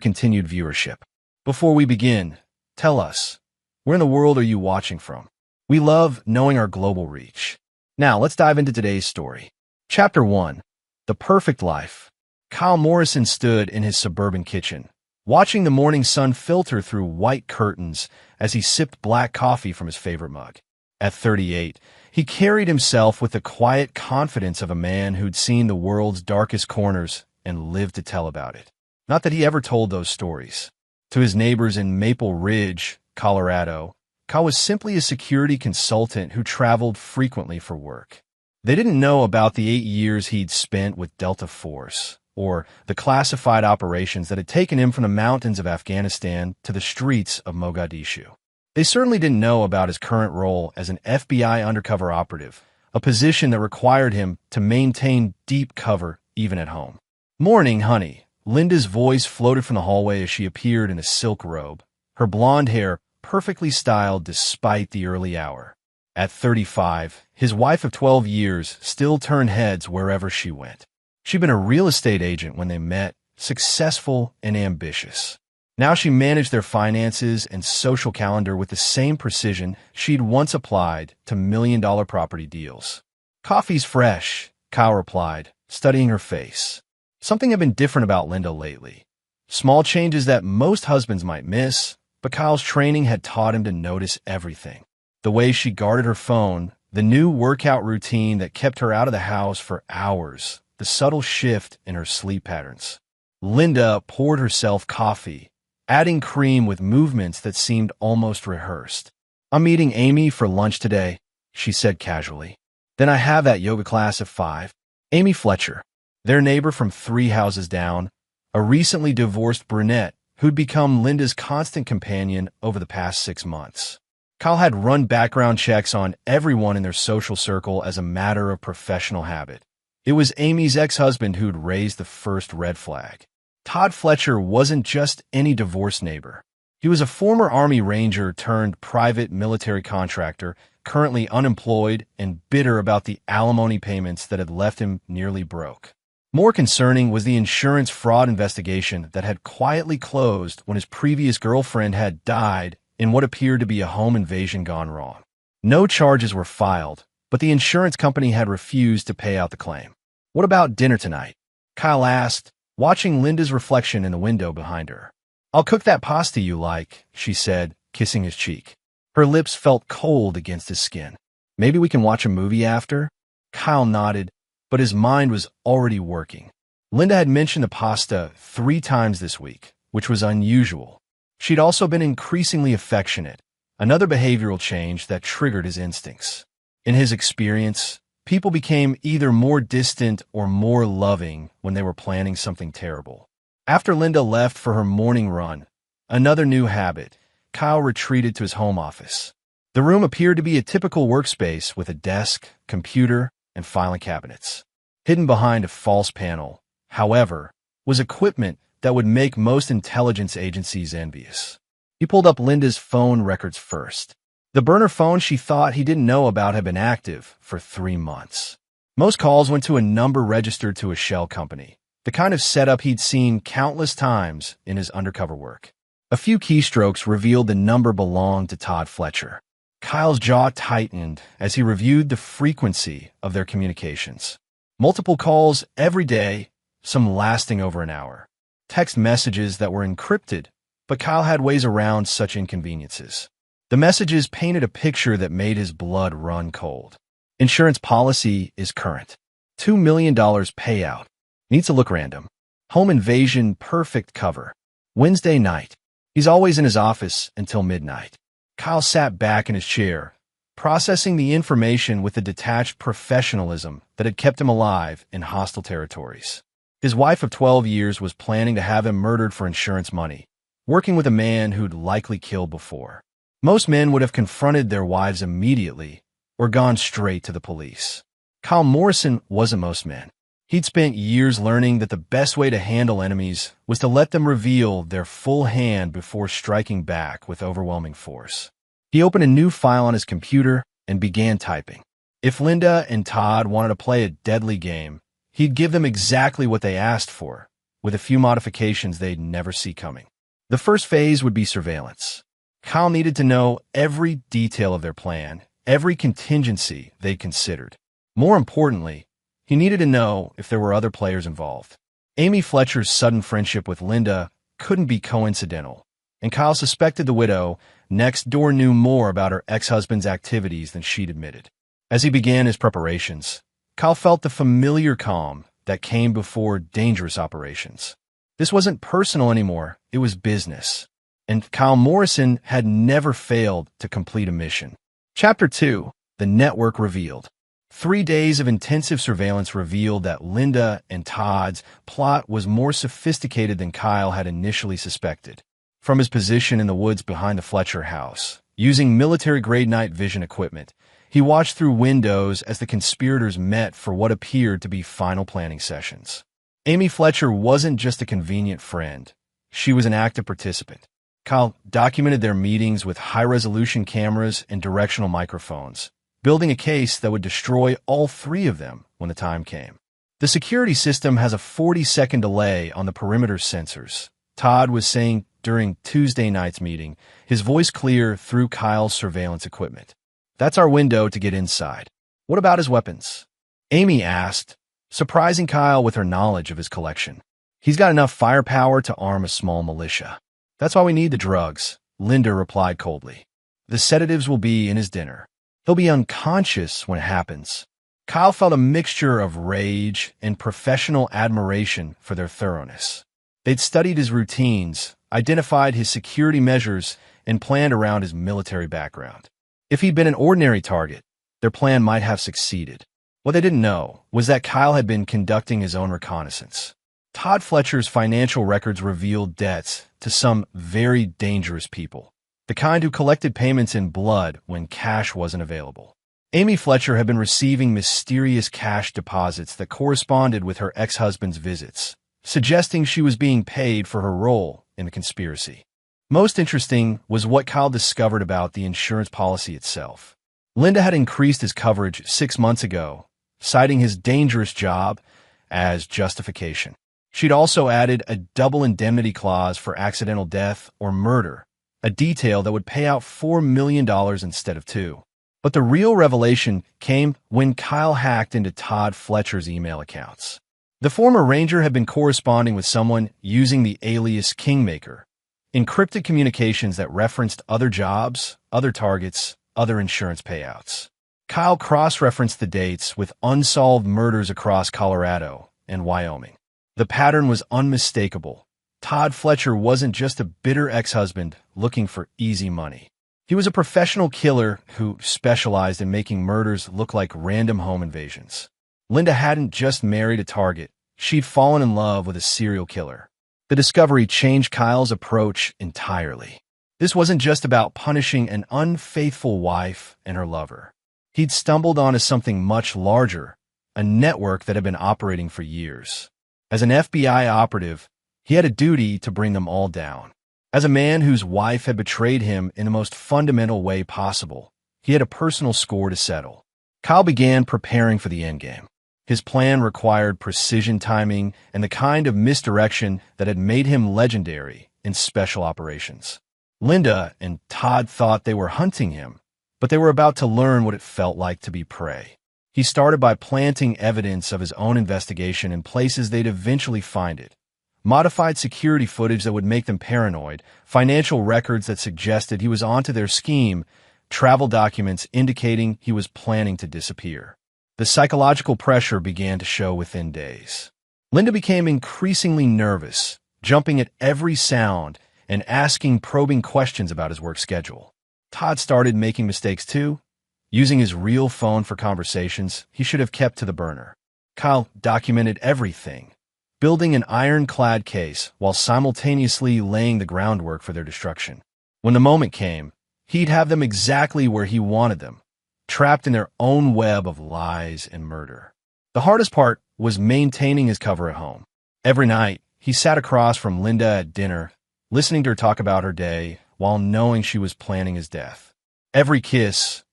continued viewership. Before we begin, tell us, where in the world are you watching from? We love knowing our global reach. Now, let's dive into today's story. Chapter 1. The Perfect Life. Kyle Morrison stood in his suburban kitchen, watching the morning sun filter through white curtains as he sipped black coffee from his favorite mug. At 38, he carried himself with the quiet confidence of a man who'd seen the world's darkest corners and lived to tell about it. Not that he ever told those stories. To his neighbors in Maple Ridge, Colorado, Kyle was simply a security consultant who traveled frequently for work. They didn't know about the 8 years he'd spent with Delta Force, or the classified operations that had taken him from the mountains of Afghanistan to the streets of Mogadishu. They certainly didn't know about his current role as an FBI undercover operative, a position that required him to maintain deep cover even at home. "Morning, honey." Linda's voice floated from the hallway as she appeared in a silk robe, her blonde hair perfectly styled despite the early hour. At 35, his wife of 12 years still turned heads wherever she went. She'd been a real estate agent when they met, successful and ambitious. Now she managed their finances and social calendar with the same precision she'd once applied to million-dollar property deals. "Coffee's fresh," Kyle replied, studying her face. Something had been different about Linda lately. Small changes that most husbands might miss, but Kyle's training had taught him to notice everything. The way she guarded her phone, the new workout routine that kept her out of the house for hours, the subtle shift in her sleep patterns. Linda poured herself coffee, adding cream with movements that seemed almost rehearsed. "I'm meeting Amy for lunch today," she said casually. "Then I have that yoga class at 5. Amy Fletcher, their neighbor from 3 houses down, a recently divorced brunette who'd become Linda's constant companion over the past 6 months. Kyle had run background checks on everyone in their social circle as a matter of professional habit. It was Amy's ex-husband who'd raised the first red flag. Todd Fletcher wasn't just any divorce neighbor. He was a former Army Ranger turned private military contractor, currently unemployed and bitter about the alimony payments that had left him nearly broke. More concerning was the insurance fraud investigation that had quietly closed when his previous girlfriend had died in what appeared to be a home invasion gone wrong. No charges were filed, but the insurance company had refused to pay out the claim. "What about dinner tonight?" Kyle asked, watching Linda's reflection in the window behind her. "I'll cook that pasta you like," she said, kissing his cheek. Her lips felt cold against his skin. "Maybe we can watch a movie after?" Kyle nodded, but his mind was already working. Linda had mentioned the pasta 3 times this week, which was unusual. She'd also been increasingly affectionate, another behavioral change that triggered his instincts. In his experience, people became either more distant or more loving when they were planning something terrible. After Linda left for her morning run, another new habit, Kyle retreated to his home office. The room appeared to be a typical workspace with a desk, computer, and filing cabinets. Hidden behind a false panel, however, was equipment that would make most intelligence agencies envious. He pulled up Linda's phone records first. The burner phone she thought he didn't know about had been active for 3 months. Most calls went to a number registered to a shell company, the kind of setup he'd seen countless times in his undercover work. A few keystrokes revealed the number belonged to Todd Fletcher. Kyle's jaw tightened as he reviewed the frequency of their communications. Multiple calls every day, some lasting over an hour. Text messages that were encrypted, but Kyle had ways around such inconveniences. The messages painted a picture that made his blood run cold. Insurance policy is current. $2 million payout. Needs to look random. Home invasion perfect cover. Wednesday night. He's always in his office until midnight. Kyle sat back in his chair, processing the information with the detached professionalism that had kept him alive in hostile territories. His wife of 12 years was planning to have him murdered for insurance money, working with a man who'd likely killed before. Most men would have confronted their wives immediately or gone straight to the police. Kyle Morrison wasn't most men. He'd spent years learning that the best way to handle enemies was to let them reveal their full hand before striking back with overwhelming force. He opened a new file on his computer and began typing. If Linda and Todd wanted to play a deadly game, he'd give them exactly what they asked for, with a few modifications they'd never see coming. The first phase would be surveillance. Kyle needed to know every detail of their plan, every contingency they'd considered. More importantly, he needed to know if there were other players involved. Amy Fletcher's sudden friendship with Linda couldn't be coincidental, and Kyle suspected the widow next door knew more about her ex-husband's activities than she'd admitted. As he began his preparations, Kyle felt the familiar calm that came before dangerous operations. This wasn't personal anymore, it was business. And Kyle Morrison had never failed to complete a mission. Chapter 2. The Network Revealed. 3 days of intensive surveillance revealed that Linda and Todd's plot was more sophisticated than Kyle had initially suspected. From his position in the woods behind the Fletcher house, using military-grade night vision equipment, he watched through windows as the conspirators met for what appeared to be final planning sessions. Amy Fletcher wasn't just a convenient friend. She was an active participant. Kyle documented their meetings with high-resolution cameras and directional microphones, building a case that would destroy all 3 of them when the time came. The security system has a 40-second delay on the perimeter sensors, Todd was saying during Tuesday night's meeting, his voice clear through Kyle's surveillance equipment. That's our window to get inside. What about his weapons? Amy asked, surprising Kyle with her knowledge of his collection. He's got enough firepower to arm a small militia. That's why we need the drugs, Linda replied coldly. The sedatives will be in his dinner. He'll be unconscious when it happens. Kyle felt a mixture of rage and professional admiration for their thoroughness. They'd studied his routines, identified his security measures, and planned around his military background. If he'd been an ordinary target, their plan might have succeeded. What they didn't know was that Kyle had been conducting his own reconnaissance. Todd Fletcher's financial records revealed debts to some very dangerous people, the kind who collected payments in blood when cash wasn't available. Amy Fletcher had been receiving mysterious cash deposits that corresponded with her ex-husband's visits, suggesting she was being paid for her role in the conspiracy. Most interesting was what Kyle discovered about the insurance policy itself. Linda had increased his coverage 6 months ago, citing his dangerous job as justification. She'd also added a double indemnity clause for accidental death or murder, a detail that would pay out $4 million instead of $2 million. But the real revelation came when Kyle hacked into Todd Fletcher's email accounts. The former Ranger had been corresponding with someone using the alias Kingmaker, encrypted communications that referenced other jobs, other targets, other insurance payouts. Kyle cross-referenced the dates with unsolved murders across Colorado and Wyoming. The pattern was unmistakable. Todd Fletcher wasn't just a bitter ex-husband looking for easy money. He was a professional killer who specialized in making murders look like random home invasions. Linda hadn't just married a target. She'd fallen in love with a serial killer. The discovery changed Kyle's approach entirely. This wasn't just about punishing an unfaithful wife and her lover. He'd stumbled onto something much larger, a network that had been operating for years. As an FBI operative, he had a duty to bring them all down. As a man whose wife had betrayed him in the most fundamental way possible, he had a personal score to settle. Kyle began preparing for the endgame. His plan required precision timing and the kind of misdirection that had made him legendary in special operations. Linda and Todd thought they were hunting him, but they were about to learn what it felt like to be prey. He started by planting evidence of his own investigation in places they'd eventually find it. Modified security footage that would make them paranoid, financial records that suggested he was onto their scheme, travel documents indicating he was planning to disappear. The psychological pressure began to show within days. Linda became increasingly nervous, jumping at every sound and asking probing questions about his work schedule. Todd started making mistakes too, using his real phone for conversations he should have kept to the burner. Kyle documented everything, building an ironclad case while simultaneously laying the groundwork for their destruction. When the moment came, he'd have them exactly where he wanted them, trapped in their own web of lies and murder. The hardest part was maintaining his cover at home. Every night, he sat across from Linda at dinner, listening to her talk about her day while knowing she was planning his death. Every kiss,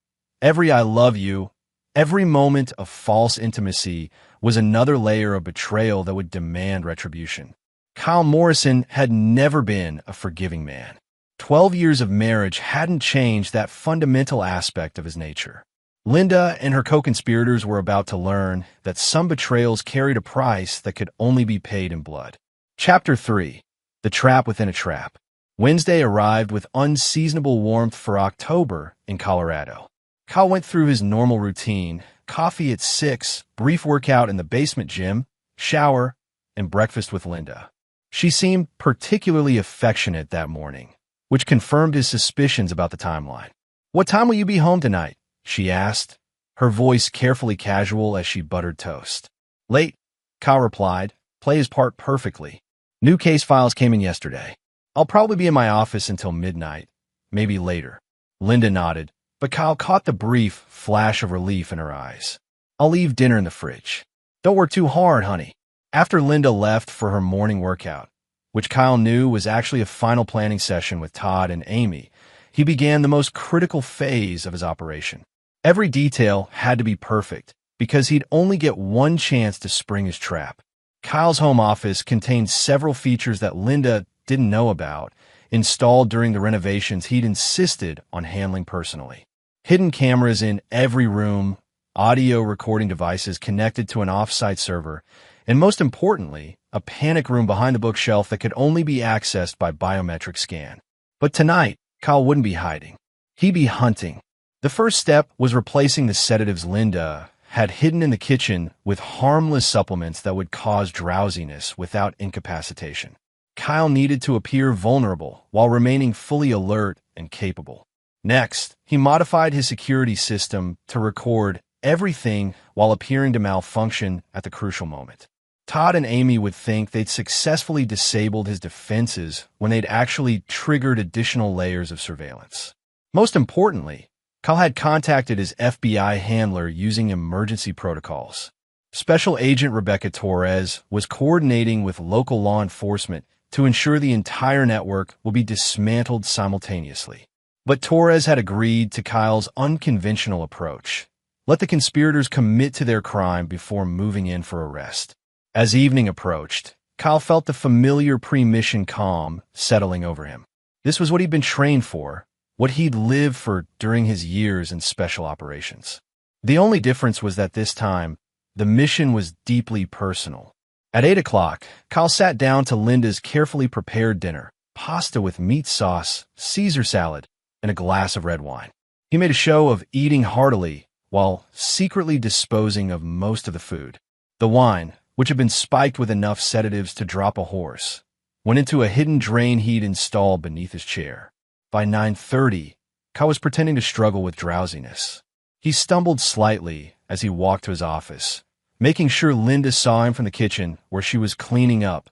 every I love you, every moment of false intimacy was another layer of betrayal that would demand retribution. Kyle Morrison had never been a forgiving man. 12 years of marriage hadn't changed that fundamental aspect of his nature. Linda and her co-conspirators were about to learn that some betrayals carried a price that could only be paid in blood. Chapter 3. The Trap Within a Trap. Wednesday arrived with unseasonable warmth for October in Colorado. Kyle went through his normal routine: coffee at 6, brief workout in the basement gym, shower, and breakfast with Linda. She seemed particularly affectionate that morning, which confirmed his suspicions about the timeline. "What time will you be home tonight?" she asked, her voice carefully casual as she buttered toast. "Late," Kyle replied. "Play his part perfectly. New case files came in yesterday. I'll probably be in my office until midnight, maybe later." Linda nodded, but Kyle caught the brief flash of relief in her eyes. "I'll leave dinner in the fridge. Don't work too hard, honey." After Linda left for her morning workout, which Kyle knew was actually a final planning session with Todd and Amy, he began the most critical phase of his operation. Every detail had to be perfect, because he'd only get one chance to spring his trap. Kyle's home office contained several features that Linda didn't know about, installed during the renovations he'd insisted on handling personally. Hidden cameras in every room, audio recording devices connected to an off-site server, and most importantly, a panic room behind the bookshelf that could only be accessed by biometric scan. But tonight, Kyle wouldn't be hiding. He'd be hunting. The first step was replacing the sedatives Linda had hidden in the kitchen with harmless supplements that would cause drowsiness without incapacitation. Kyle needed to appear vulnerable while remaining fully alert and capable. Next, he modified his security system to record everything while appearing to malfunction at the crucial moment. Todd and Amy would think they'd successfully disabled his defenses when they'd actually triggered additional layers of surveillance. Most importantly, Kyle had contacted his FBI handler using emergency protocols. Special Agent Rebecca Torres was coordinating with local law enforcement to ensure the entire network will be dismantled simultaneously. But Torres had agreed to Kyle's unconventional approach: let the conspirators commit to their crime before moving in for arrest. As evening approached, Kyle felt the familiar pre-mission calm settling over him. This was what he'd been trained for, what he'd lived for during his years in special operations. The only difference was that this time, the mission was deeply personal. At 8 o'clock, Kyle sat down to Linda's carefully prepared dinner: pasta with meat sauce, Caesar salad, and a glass of red wine. He made a show of eating heartily while secretly disposing of most of the food. The wine, which had been spiked with enough sedatives to drop a horse, went into a hidden drain he'd installed beneath his chair. By 9:30, Kyle was pretending to struggle with drowsiness. He stumbled slightly as he walked to his office, making sure Linda saw him from the kitchen where she was cleaning up,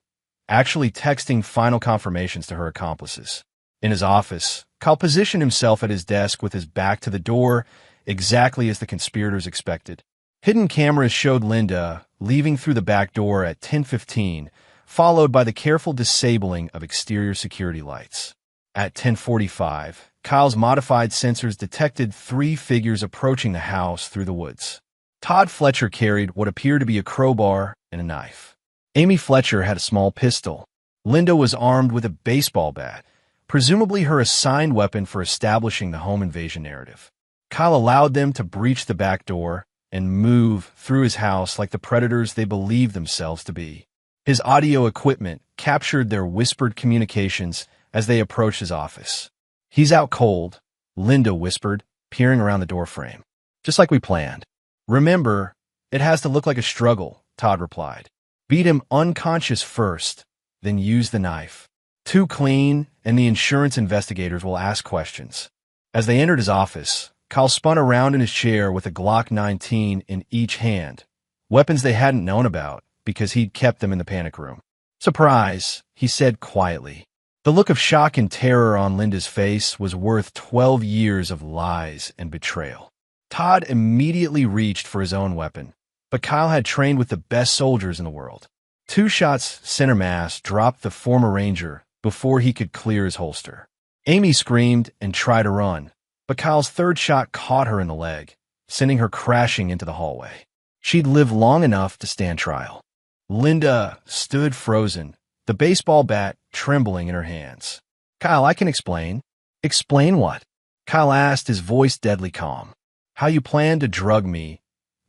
actually texting final confirmations to her accomplices. In his office, Kyle positioned himself at his desk with his back to the door, exactly as the conspirators expected. Hidden cameras showed Linda leaving through the back door at 10:15, followed by the careful disabling of exterior security lights. At 10:45, Kyle's modified sensors detected 3 figures approaching the house through the woods. Todd Fletcher carried what appeared to be a crowbar and a knife. Amy Fletcher had a small pistol. Linda was armed with a baseball bat, presumably her assigned weapon for establishing the home invasion narrative. Kyle allowed them to breach the back door and move through his house like the predators they believed themselves to be. His audio equipment captured their whispered communications as they approached his office. "He's out cold," Linda whispered, peering around the doorframe. "Just like we planned." "Remember, it has to look like a struggle," Todd replied. "Beat him unconscious first, then use the knife. Too clean, and the insurance investigators will ask questions." As they entered his office, Kyle spun around in his chair with a Glock 19 in each hand, weapons they hadn't known about because he'd kept them in the panic room. "Surprise," he said quietly. The look of shock and terror on Linda's face was worth 12 years of lies and betrayal. Todd immediately reached for his own weapon, but Kyle had trained with the best soldiers in the world. 2 shots center mass dropped the former Ranger before he could clear his holster. Amy screamed and tried to run, but Kyle's 3rd shot caught her in the leg, sending her crashing into the hallway. She'd lived long enough to stand trial. Linda stood frozen, the baseball bat trembling in her hands. Kyle, I can explain. Explain what? Kyle asked, his voice deadly calm. How you plan to drug me,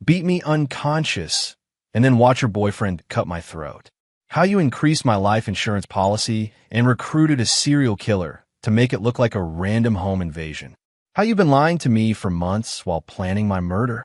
beat me unconscious, and then watch your boyfriend cut my throat. How you increased my life insurance policy and recruited a serial killer to make it look like a random home invasion. How you've been lying to me for months while planning my murder.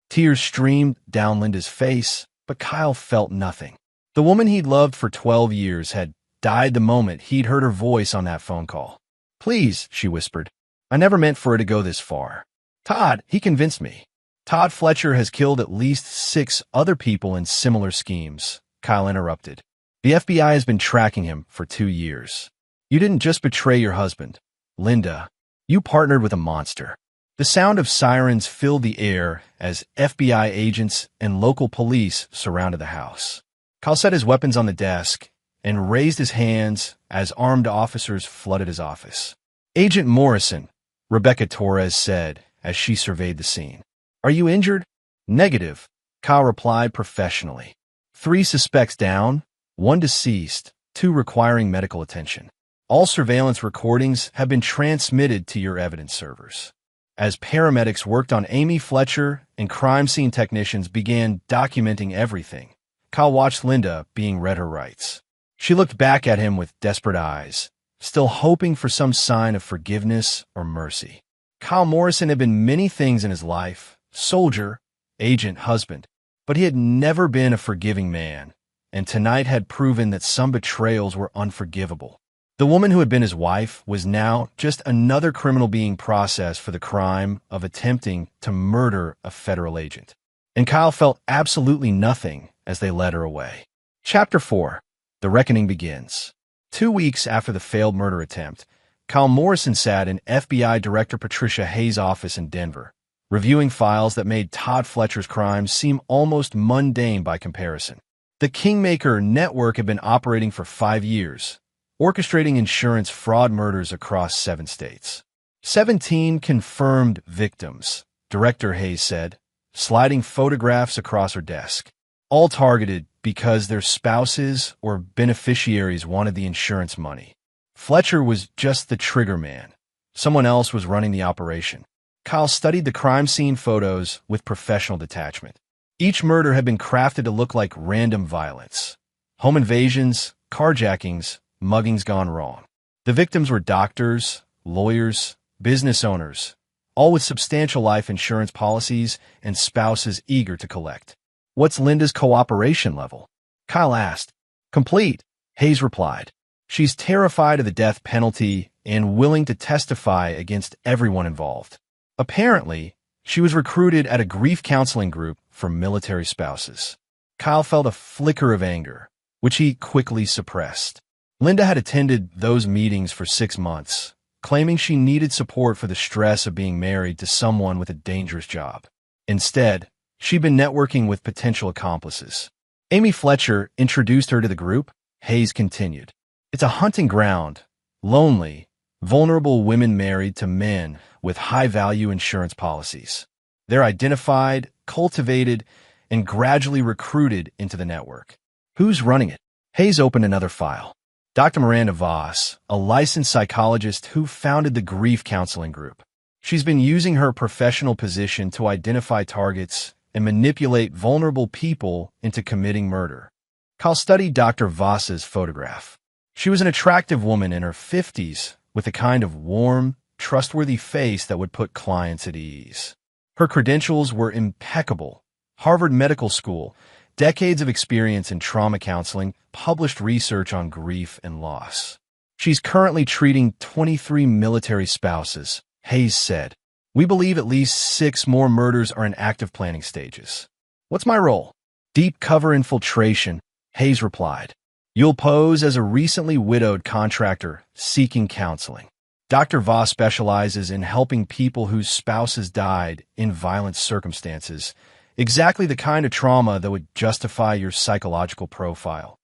Tears streamed down Linda's face, but Kyle felt nothing. The woman he'd loved for 12 years had died the moment he'd heard her voice on that phone call. Please, she whispered. I never meant for it to go this far. Todd, he convinced me. Todd Fletcher has killed at least 6 other people in similar schemes, Kyle interrupted. The FBI has been tracking him for 2 years. You didn't just betray your husband, Linda. You partnered with a monster. The sound of sirens filled the air as FBI agents and local police surrounded the house. Kyle set his weapons on the desk and raised his hands as armed officers flooded his office. Agent Morrison, Rebecca Torres said as she surveyed the scene. Are you injured? Negative, Kyle replied professionally. 3 suspects down, 1 deceased, 2 requiring medical attention. All surveillance recordings have been transmitted to your evidence servers. As paramedics worked on Amy Fletcher and crime scene technicians began documenting everything, Kyle watched Linda being read her rights. She looked back at him with desperate eyes, still hoping for some sign of forgiveness or mercy. Kyle Morrison had been many things in his life: soldier, agent, husband, but he had never been a forgiving man, and tonight had proven that some betrayals were unforgivable. The woman who had been his wife was now just another criminal being processed for the crime of attempting to murder a federal agent. And Kyle felt absolutely nothing as they led her away. Chapter 4. The Reckoning Begins. 2 weeks after the failed murder attempt, Kyle Morrison sat in FBI Director Patricia Hayes' office in Denver, reviewing files that made Todd Fletcher's crimes seem almost mundane by comparison. The Kingmaker network had been operating for 5 years, orchestrating insurance fraud murders across 7 states. 17 confirmed victims, Director Hayes said, sliding photographs across her desk, all targeted because their spouses or beneficiaries wanted the insurance money. Fletcher was just the trigger man. Someone else was running the operation. Kyle studied the crime scene photos with professional detachment. Each murder had been crafted to look like random violence. Home invasions, carjackings, muggings gone wrong. The victims were doctors, lawyers, business owners, all with substantial life insurance policies and spouses eager to collect. What's Linda's cooperation level? Kyle asked. Complete, Hayes replied. She's terrified of the death penalty and willing to testify against everyone involved. Apparently, she was recruited at a grief counseling group for military spouses. Kyle felt a flicker of anger, which he quickly suppressed. Linda had attended those meetings for 6 months, claiming she needed support for the stress of being married to someone with a dangerous job. Instead, she'd been networking with potential accomplices. Amy Fletcher introduced her to the group, Hayes continued. It's a hunting ground, lonely, vulnerable women married to men with high-value insurance policies. They're identified, cultivated, and gradually recruited into the network. Who's running it? Hayes opened another file. Dr. Miranda Voss, a licensed psychologist who founded the grief counseling group. She's been using her professional position to identify targets and manipulate vulnerable people into committing murder. Kyle studied Dr. Voss's photograph. She was an attractive woman in her 50s with a kind of warm, trustworthy face that would put clients at ease. Her credentials were impeccable. Harvard Medical School, decades of experience in trauma counseling, published research on grief and loss. She's currently treating 23 military spouses, Hayes said. We believe at least 6 more murders are in active planning stages. What's my role? Deep cover infiltration, Hayes replied. You'll pose as a recently widowed contractor seeking counseling. Dr. Voss specializes in helping people whose spouses died in violent circumstances, exactly the kind of trauma that would justify your psychological profile.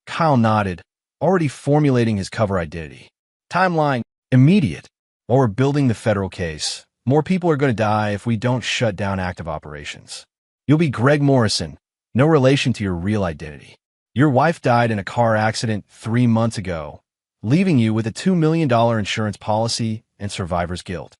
Kyle nodded, already formulating his cover identity. Timeline, immediate. While we're building the federal case, more people are going to die if we don't shut down active operations. You'll be Greg Morrison, no relation to your real identity. Your wife died in a car accident 3 months ago, leaving you with a $2 million insurance policy and survivor's guilt.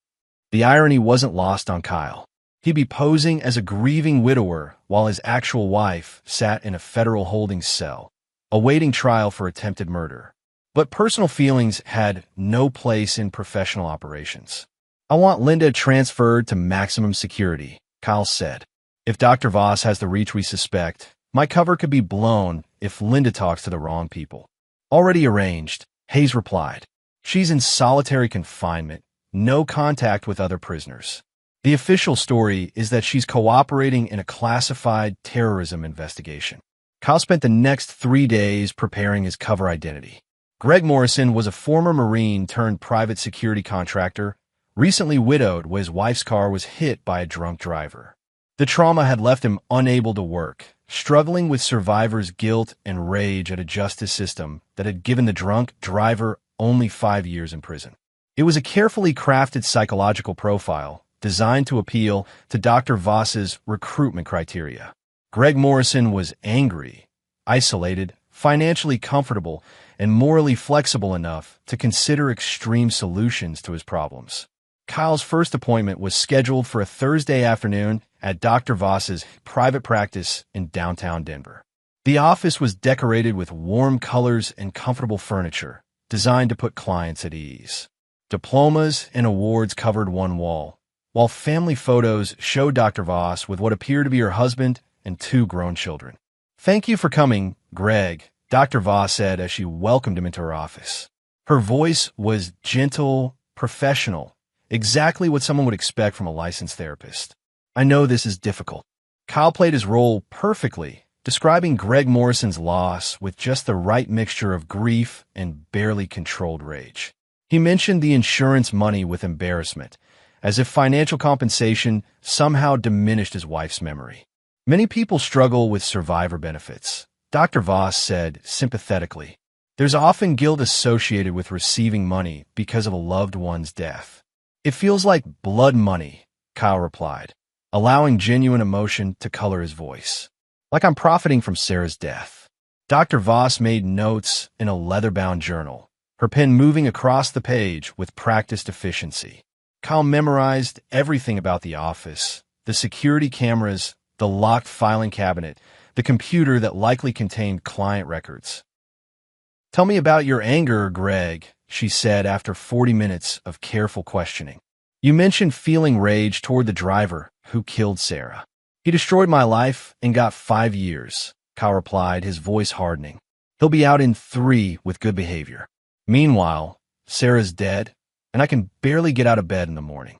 The irony wasn't lost on Kyle. He'd be posing as a grieving widower while his actual wife sat in a federal holding cell, awaiting trial for attempted murder. But personal feelings had no place in professional operations. "I want Linda transferred to maximum security," Kyle said. "If Dr. Voss has the reach we suspect, my cover could be blown if Linda talks to the wrong people." "Already arranged," Hayes replied. "She's in solitary confinement, no contact with other prisoners. The official story is that she's cooperating in a classified terrorism investigation." Kyle spent the next 3 days preparing his cover identity. Greg Morrison was a former Marine turned private security contractor, recently widowed when his wife's car was hit by a drunk driver. The trauma had left him unable to work, struggling with survivor's guilt and rage at a justice system that had given the drunk driver only 5 years in prison. It was a carefully crafted psychological profile designed to appeal to Dr. Voss's recruitment criteria. Greg Morrison was angry, isolated, financially comfortable, and morally flexible enough to consider extreme solutions to his problems. Kyle's first appointment was scheduled for a Thursday afternoon at Dr. Voss's private practice in downtown Denver. The office was decorated with warm colors and comfortable furniture, designed to put clients at ease. Diplomas and awards covered one wall, while family photos showed Dr. Voss with what appeared to be her husband and 2 grown children. "Thank you for coming, Greg," Dr. Voss said as she welcomed him into her office. Her voice was gentle, professional, exactly what someone would expect from a licensed therapist. "I know this is difficult." Kyle played his role perfectly, describing Greg Morrison's loss with just the right mixture of grief and barely controlled rage. He mentioned the insurance money with embarrassment, as if financial compensation somehow diminished his wife's memory. "Many people struggle with survivor benefits," Dr. Voss said sympathetically. "There's often guilt associated with receiving money because of a loved one's death." "It feels like blood money," Kyle replied, allowing genuine emotion to color his voice. "Like I'm profiting from Sarah's death." Dr. Voss made notes in a leather-bound journal, her pen moving across the page with practiced efficiency. Kyle memorized everything about the office, the security cameras, the locked filing cabinet, the computer that likely contained client records. "Tell me about your anger, Greg," she said after 40 minutes of careful questioning. "You mentioned feeling rage toward the driver who killed Sarah." "He destroyed my life and got 5 years," Kyle replied, his voice hardening. "He'll be out in 3 with good behavior. Meanwhile, Sarah's dead, and I can barely get out of bed in the morning.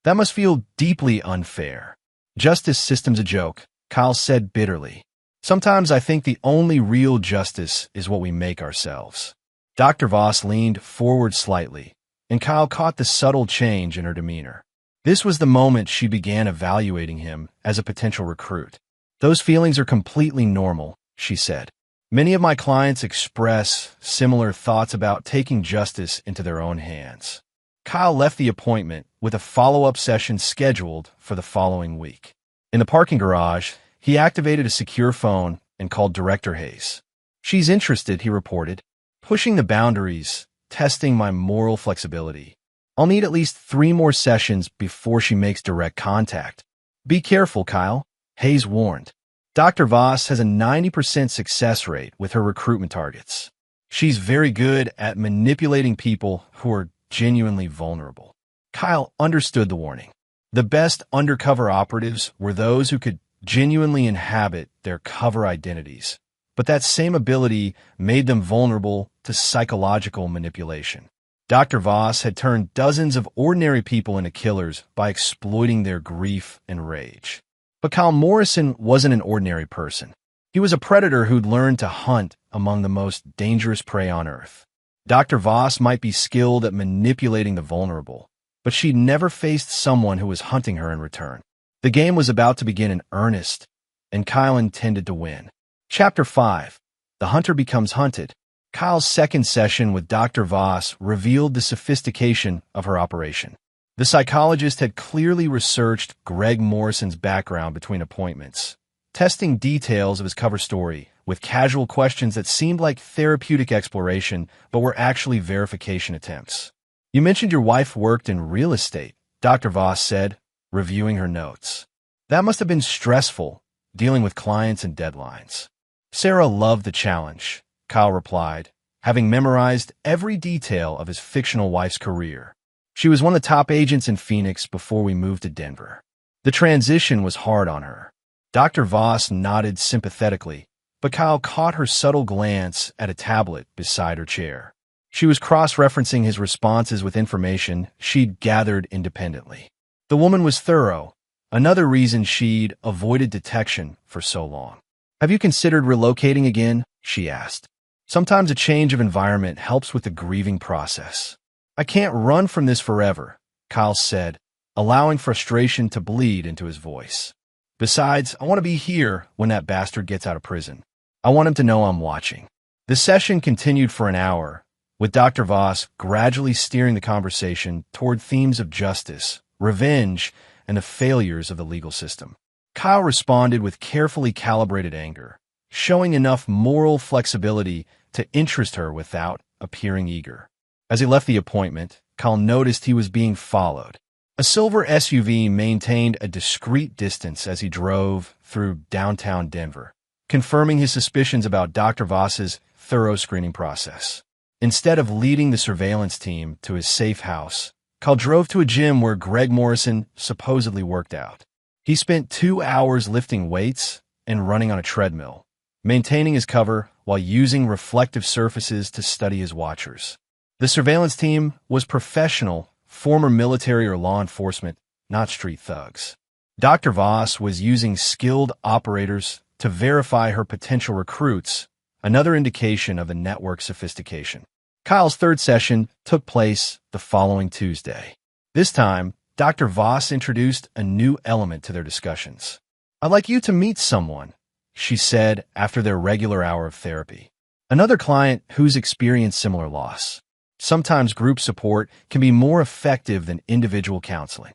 That must feel deeply unfair." "Justice system's a joke," Kyle said bitterly. "Sometimes I think the only real justice is what we make ourselves." Dr. Voss leaned forward slightly, and Kyle caught the subtle change in her demeanor. This was the moment she began evaluating him as a potential recruit. "Those feelings are completely normal," she said. "Many of my clients express similar thoughts about taking justice into their own hands." Kyle left the appointment with a follow-up session scheduled for the following week. In the parking garage, he activated a secure phone and called Director Hayes. "She's interested," he reported. "Pushing the boundaries, testing my moral flexibility. I'll need at least 3 more sessions before she makes direct contact." "Be careful, Kyle," Hayes warned. "Dr. Voss has a 90% success rate with her recruitment targets. She's very good at manipulating people who are genuinely vulnerable." Kyle understood the warning. The best undercover operatives were those who could genuinely inhabit their cover identities, but that same ability made them vulnerable to psychological manipulation. Dr. Voss had turned dozens of ordinary people into killers by exploiting their grief and rage. But Kyle Morrison wasn't an ordinary person. He was a predator who'd learned to hunt among the most dangerous prey on Earth. Dr. Voss might be skilled at manipulating the vulnerable, but she'd never faced someone who was hunting her in return. The game was about to begin in earnest, and Kyle intended to win. Chapter 5. The Hunter Becomes Hunted. Kyle's second session with Dr. Voss revealed the sophistication of her operation. The psychologist had clearly researched Greg Morrison's background between appointments, testing details of his cover story with casual questions that seemed like therapeutic exploration but were actually verification attempts. "You mentioned your wife worked in real estate," Dr. Voss said, reviewing her notes. "That must have been stressful, dealing with clients and deadlines." "Sarah loved the challenge," Kyle replied, having memorized every detail of his fictional wife's career. "She was one of the top agents in Phoenix before we moved to Denver. The transition was hard on her." Dr. Voss nodded sympathetically, but Kyle caught her subtle glance at a tablet beside her chair. She was cross-referencing his responses with information she'd gathered independently. The woman was thorough, another reason she'd avoided detection for so long. "Have you considered relocating again?" she asked. "Sometimes a change of environment helps with the grieving process." "I can't run from this forever," Kyle said, allowing frustration to bleed into his voice. "Besides, I want to be here when that bastard gets out of prison. I want him to know I'm watching." The session continued for an hour, with Dr. Voss gradually steering the conversation toward themes of justice, revenge, and the failures of the legal system. Kyle responded with carefully calibrated anger, showing enough moral flexibility to interest her without appearing eager. As he left the appointment, Kyle noticed he was being followed. A silver SUV maintained a discreet distance as he drove through downtown Denver, confirming his suspicions about Dr. Voss's thorough screening process. Instead of leading the surveillance team to his safe house, Kyle drove to a gym where Greg Morrison supposedly worked out. He spent 2 hours lifting weights and running on a treadmill, maintaining his cover while using reflective surfaces to study his watchers. The surveillance team was professional, former military or law enforcement, not street thugs. Dr. Voss was using skilled operators to verify her potential recruits, another indication of the network's sophistication. Kyle's third session took place the following Tuesday. This time, Dr. Voss introduced a new element to their discussions. "I'd like you to meet someone," she said after their regular hour of therapy. "Another client who's experienced similar loss. Sometimes group support can be more effective than individual counseling."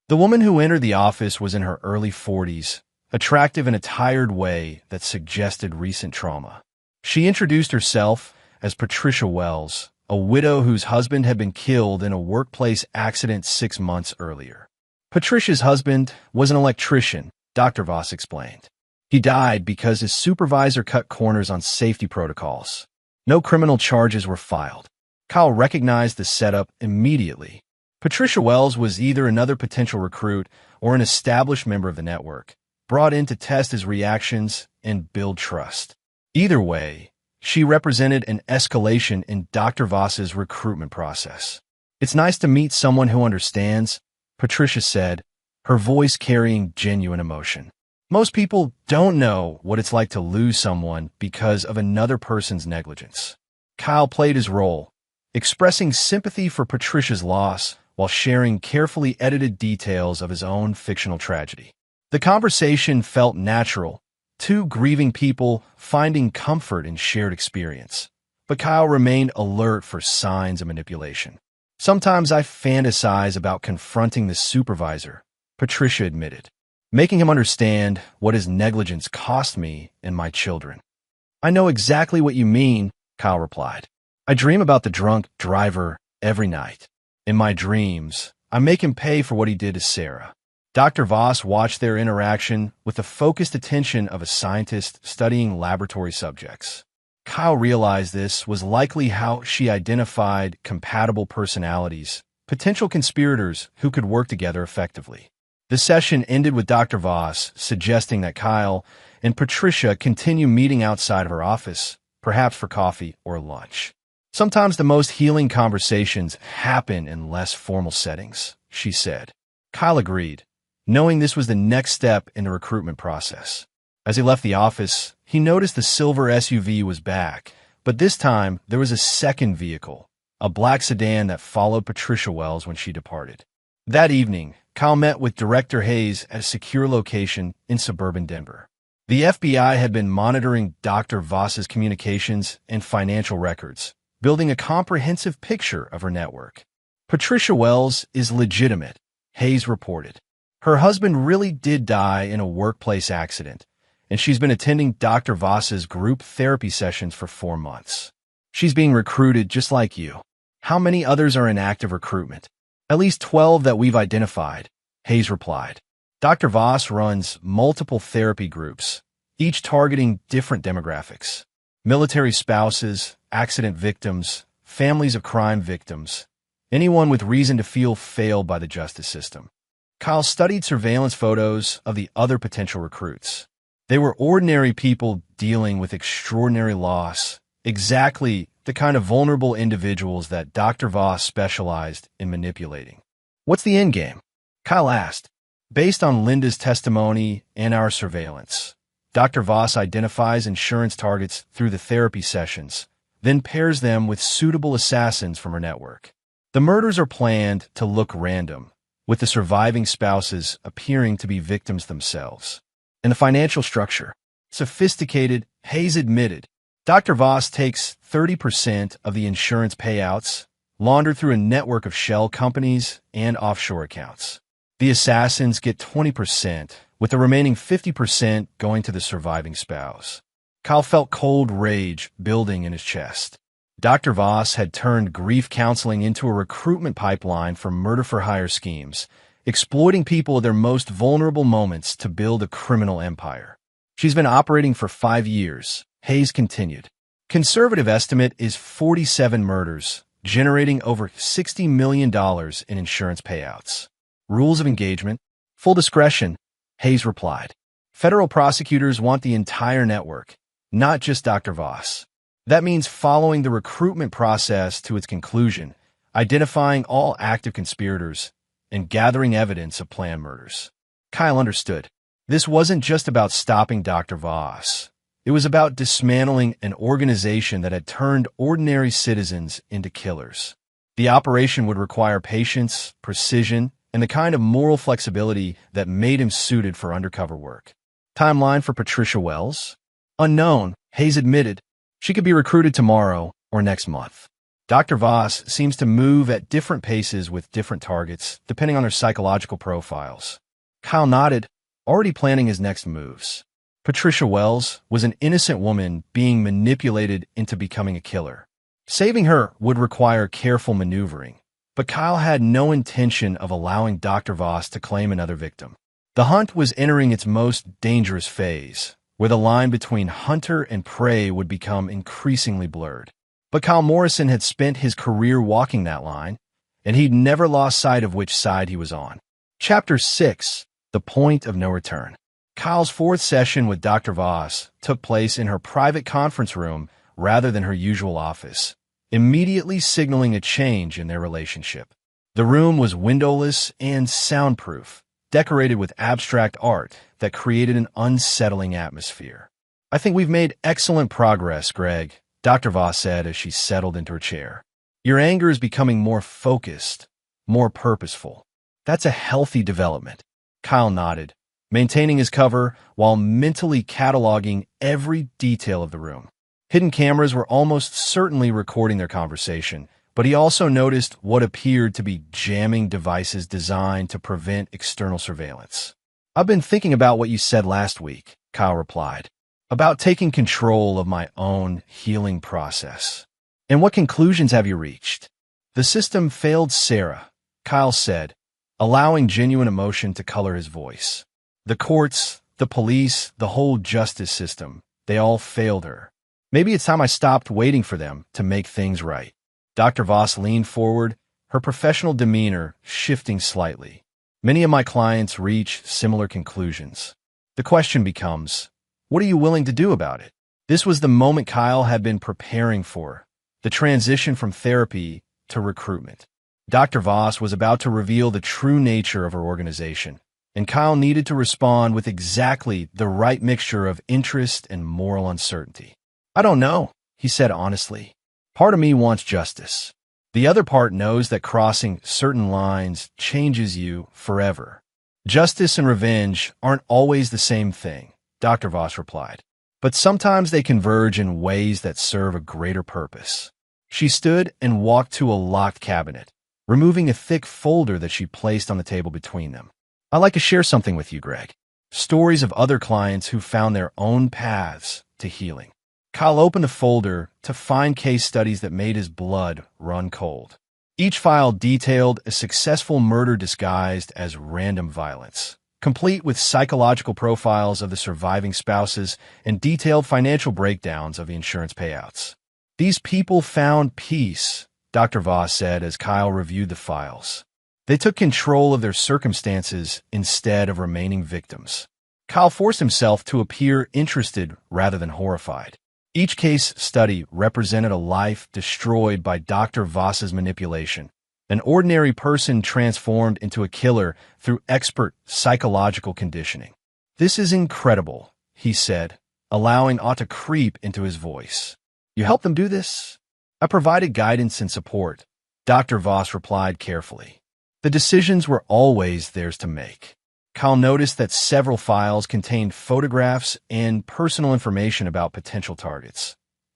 The woman who entered the office was in her early 40s, attractive in a tired way that suggested recent trauma. She introduced herself as Patricia Wells, a widow whose husband had been killed in a workplace accident 6 months earlier. Patricia's husband was an electrician, Dr. Voss explained. He died because his supervisor cut corners on safety protocols. No criminal charges were filed. Kyle recognized the setup immediately. Patricia Wells was either another potential recruit or an established member of the network, brought in to test his reactions and build trust. Either way, she represented an escalation in Dr. Voss's recruitment process. "It's nice to meet someone who understands," Patricia said, her voice carrying genuine emotion. "Most people don't know what it's like to lose someone because of another person's negligence." Kyle played his role, expressing sympathy for Patricia's loss while sharing carefully edited details of his own fictional tragedy. The conversation felt natural, two grieving people finding comfort in shared experience, but Kyle remained alert for signs of manipulation. "Sometimes I fantasize about confronting the supervisor," Patricia admitted, "making him understand what his negligence cost me and my children." "I know exactly what you mean," Kyle replied. "I dream about the drunk driver every night. In my dreams, I make him pay for what he did to Sarah." Dr. Voss watched their interaction with the focused attention of a scientist studying laboratory subjects. Kyle realized this was likely how she identified compatible personalities, potential conspirators who could work together effectively. The session ended with Dr. Voss suggesting that Kyle and Patricia continue meeting outside of her office, perhaps for coffee or lunch. "Sometimes the most healing conversations happen in less formal settings," she said. Kyle agreed, knowing this was the next step in the recruitment process. As he left the office, he noticed the silver SUV was back, but this time there was a second vehicle, a black sedan that followed Patricia Wells when she departed. That evening, Kyle met with Director Hayes at a secure location in suburban Denver. The FBI had been monitoring Dr. Voss's communications and financial records, building a comprehensive picture of her network. "Patricia Wells is legitimate," Hayes reported. "Her husband really did die in a workplace accident, and she's been attending Dr. Voss's group therapy sessions for 4 months. She's being recruited just like you. How many others are in active recruitment? At least 12 that we've identified, Hayes replied. Dr. Voss runs multiple therapy groups, each targeting different demographics. Military spouses, accident victims, families of crime victims, anyone with reason to feel failed by the justice system. Kyle studied surveillance photos of the other potential recruits. They were ordinary people dealing with extraordinary loss, exactly the kind of vulnerable individuals that Dr. Voss specialized in manipulating. What's the end game? Kyle asked. Based on Linda's testimony and our surveillance, Dr. Voss identifies insurance targets through the therapy sessions, then pairs them with suitable assassins from her network. The murders are planned to look random, with the surviving spouses appearing to be victims themselves. And the financial structure? Sophisticated, Hayes admitted. Dr. Voss takes 30% of the insurance payouts, laundered through a network of shell companies and offshore accounts. The assassins get 20%, with the remaining 50% going to the surviving spouse. Kyle felt cold rage building in his chest. Dr. Voss had turned grief counseling into a recruitment pipeline for murder-for-hire schemes, exploiting people at their most vulnerable moments to build a criminal empire. She's been operating for 5 years, Hayes continued. Conservative estimate is 47 murders, generating over $60 million in insurance payouts. Rules of engagement? Full discretion, Hayes replied. Federal prosecutors want the entire network, not just Dr. Voss. That means following the recruitment process to its conclusion, identifying all active conspirators, and gathering evidence of planned murders. Kyle understood. This wasn't just about stopping Dr. Voss. It was about dismantling an organization that had turned ordinary citizens into killers. The operation would require patience, precision, and the kind of moral flexibility that made him suited for undercover work. Timeline for Patricia Wells? Unknown, Hayes admitted. She could be recruited tomorrow or next month. Dr. Voss seems to move at different paces with different targets, depending on their psychological profiles. Kyle nodded, already planning his next moves. Patricia Wells was an innocent woman being manipulated into becoming a killer. Saving her would require careful maneuvering, but Kyle had no intention of allowing Dr. Voss to claim another victim. The hunt was entering its most dangerous phase, where the line between hunter and prey would become increasingly blurred. But Kyle Morrison had spent his career walking that line, and he'd never lost sight of which side he was on. Chapter 6. The Point of No Return. Kyle's 4th session with Dr. Voss took place in her private conference room rather than her usual office, immediately signaling a change in their relationship. The room was windowless and soundproof, decorated with abstract art that created an unsettling atmosphere. I think we've made excellent progress, Greg, Dr. Voss said as she settled into her chair. Your anger is becoming more focused, more purposeful. That's a healthy development. Kyle nodded, maintaining his cover while mentally cataloging every detail of the room. Hidden cameras were almost certainly recording their conversation, but he also noticed what appeared to be jamming devices designed to prevent external surveillance. I've been thinking about what you said last week, Kyle replied, about taking control of my own healing process. And what conclusions have you reached? The system failed Sarah, Kyle said, allowing genuine emotion to color his voice. The courts, the police, the whole justice system, they all failed her. Maybe it's time I stopped waiting for them to make things right. Dr. Voss leaned forward, her professional demeanor shifting slightly. Many of my clients reach similar conclusions. The question becomes, what are you willing to do about it? This was the moment Kyle had been preparing for, the transition from therapy to recruitment. Dr. Voss was about to reveal the true nature of her organization, and Kyle needed to respond with exactly the right mixture of interest and moral uncertainty. I don't know, he said honestly. Part of me wants justice. The other part knows that crossing certain lines changes you forever. Justice and revenge aren't always the same thing, Dr. Voss replied, but sometimes they converge in ways that serve a greater purpose. She stood and walked to a locked cabinet, removing a thick folder that she placed on the table between them. I'd like to share something with you, Greg. stories of other clients who found their own paths to healing. Kyle opened the folder to find case studies that made his blood run cold. Each file detailed a successful murder disguised as random violence, complete with psychological profiles of the surviving spouses and detailed financial breakdowns of the insurance payouts. These people found peace, Dr. Voss said as Kyle reviewed the files. They took control of their circumstances instead of remaining victims. Kyle forced himself to appear interested rather than horrified. Each case study represented a life destroyed by Dr. Voss's manipulation, an ordinary person transformed into a killer through expert psychological conditioning. "This is incredible," he said, allowing awe to creep into his voice. "You helped them do this?" "I provided guidance and support," Dr. Voss replied carefully. "The decisions were always theirs to make." Kyle noticed that several files contained photographs and personal information about potential targets,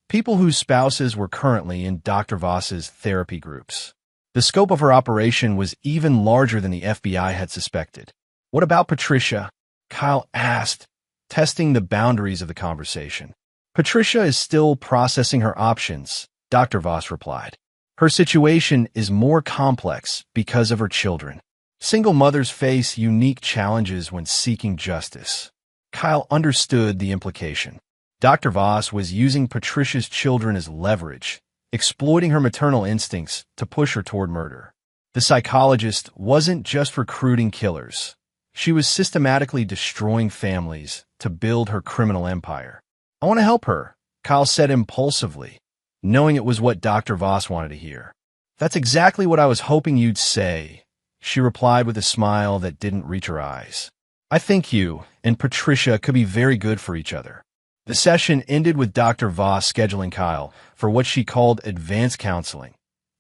people whose spouses were currently in Dr. Voss's therapy groups. The scope of her operation was even larger than the FBI had suspected. "What about Patricia?" Kyle asked, testing the boundaries of the conversation. "Patricia is still processing her options," Dr. Voss replied. "Her situation is more complex because of her children. Single mothers face unique challenges when seeking justice." Kyle understood the implication. Dr. Voss was using Patricia's children as leverage, exploiting her maternal instincts to push her toward murder. The psychologist wasn't just recruiting killers. She was systematically destroying families to build her criminal empire. "I want to help her," Kyle said impulsively, knowing it was what Dr. Voss wanted to hear. "That's exactly what I was hoping you'd say," she replied with a smile that didn't reach her eyes. "I think you and Patricia could be very good for each other." The session ended with Dr. Voss scheduling Kyle for what she called advanced counseling.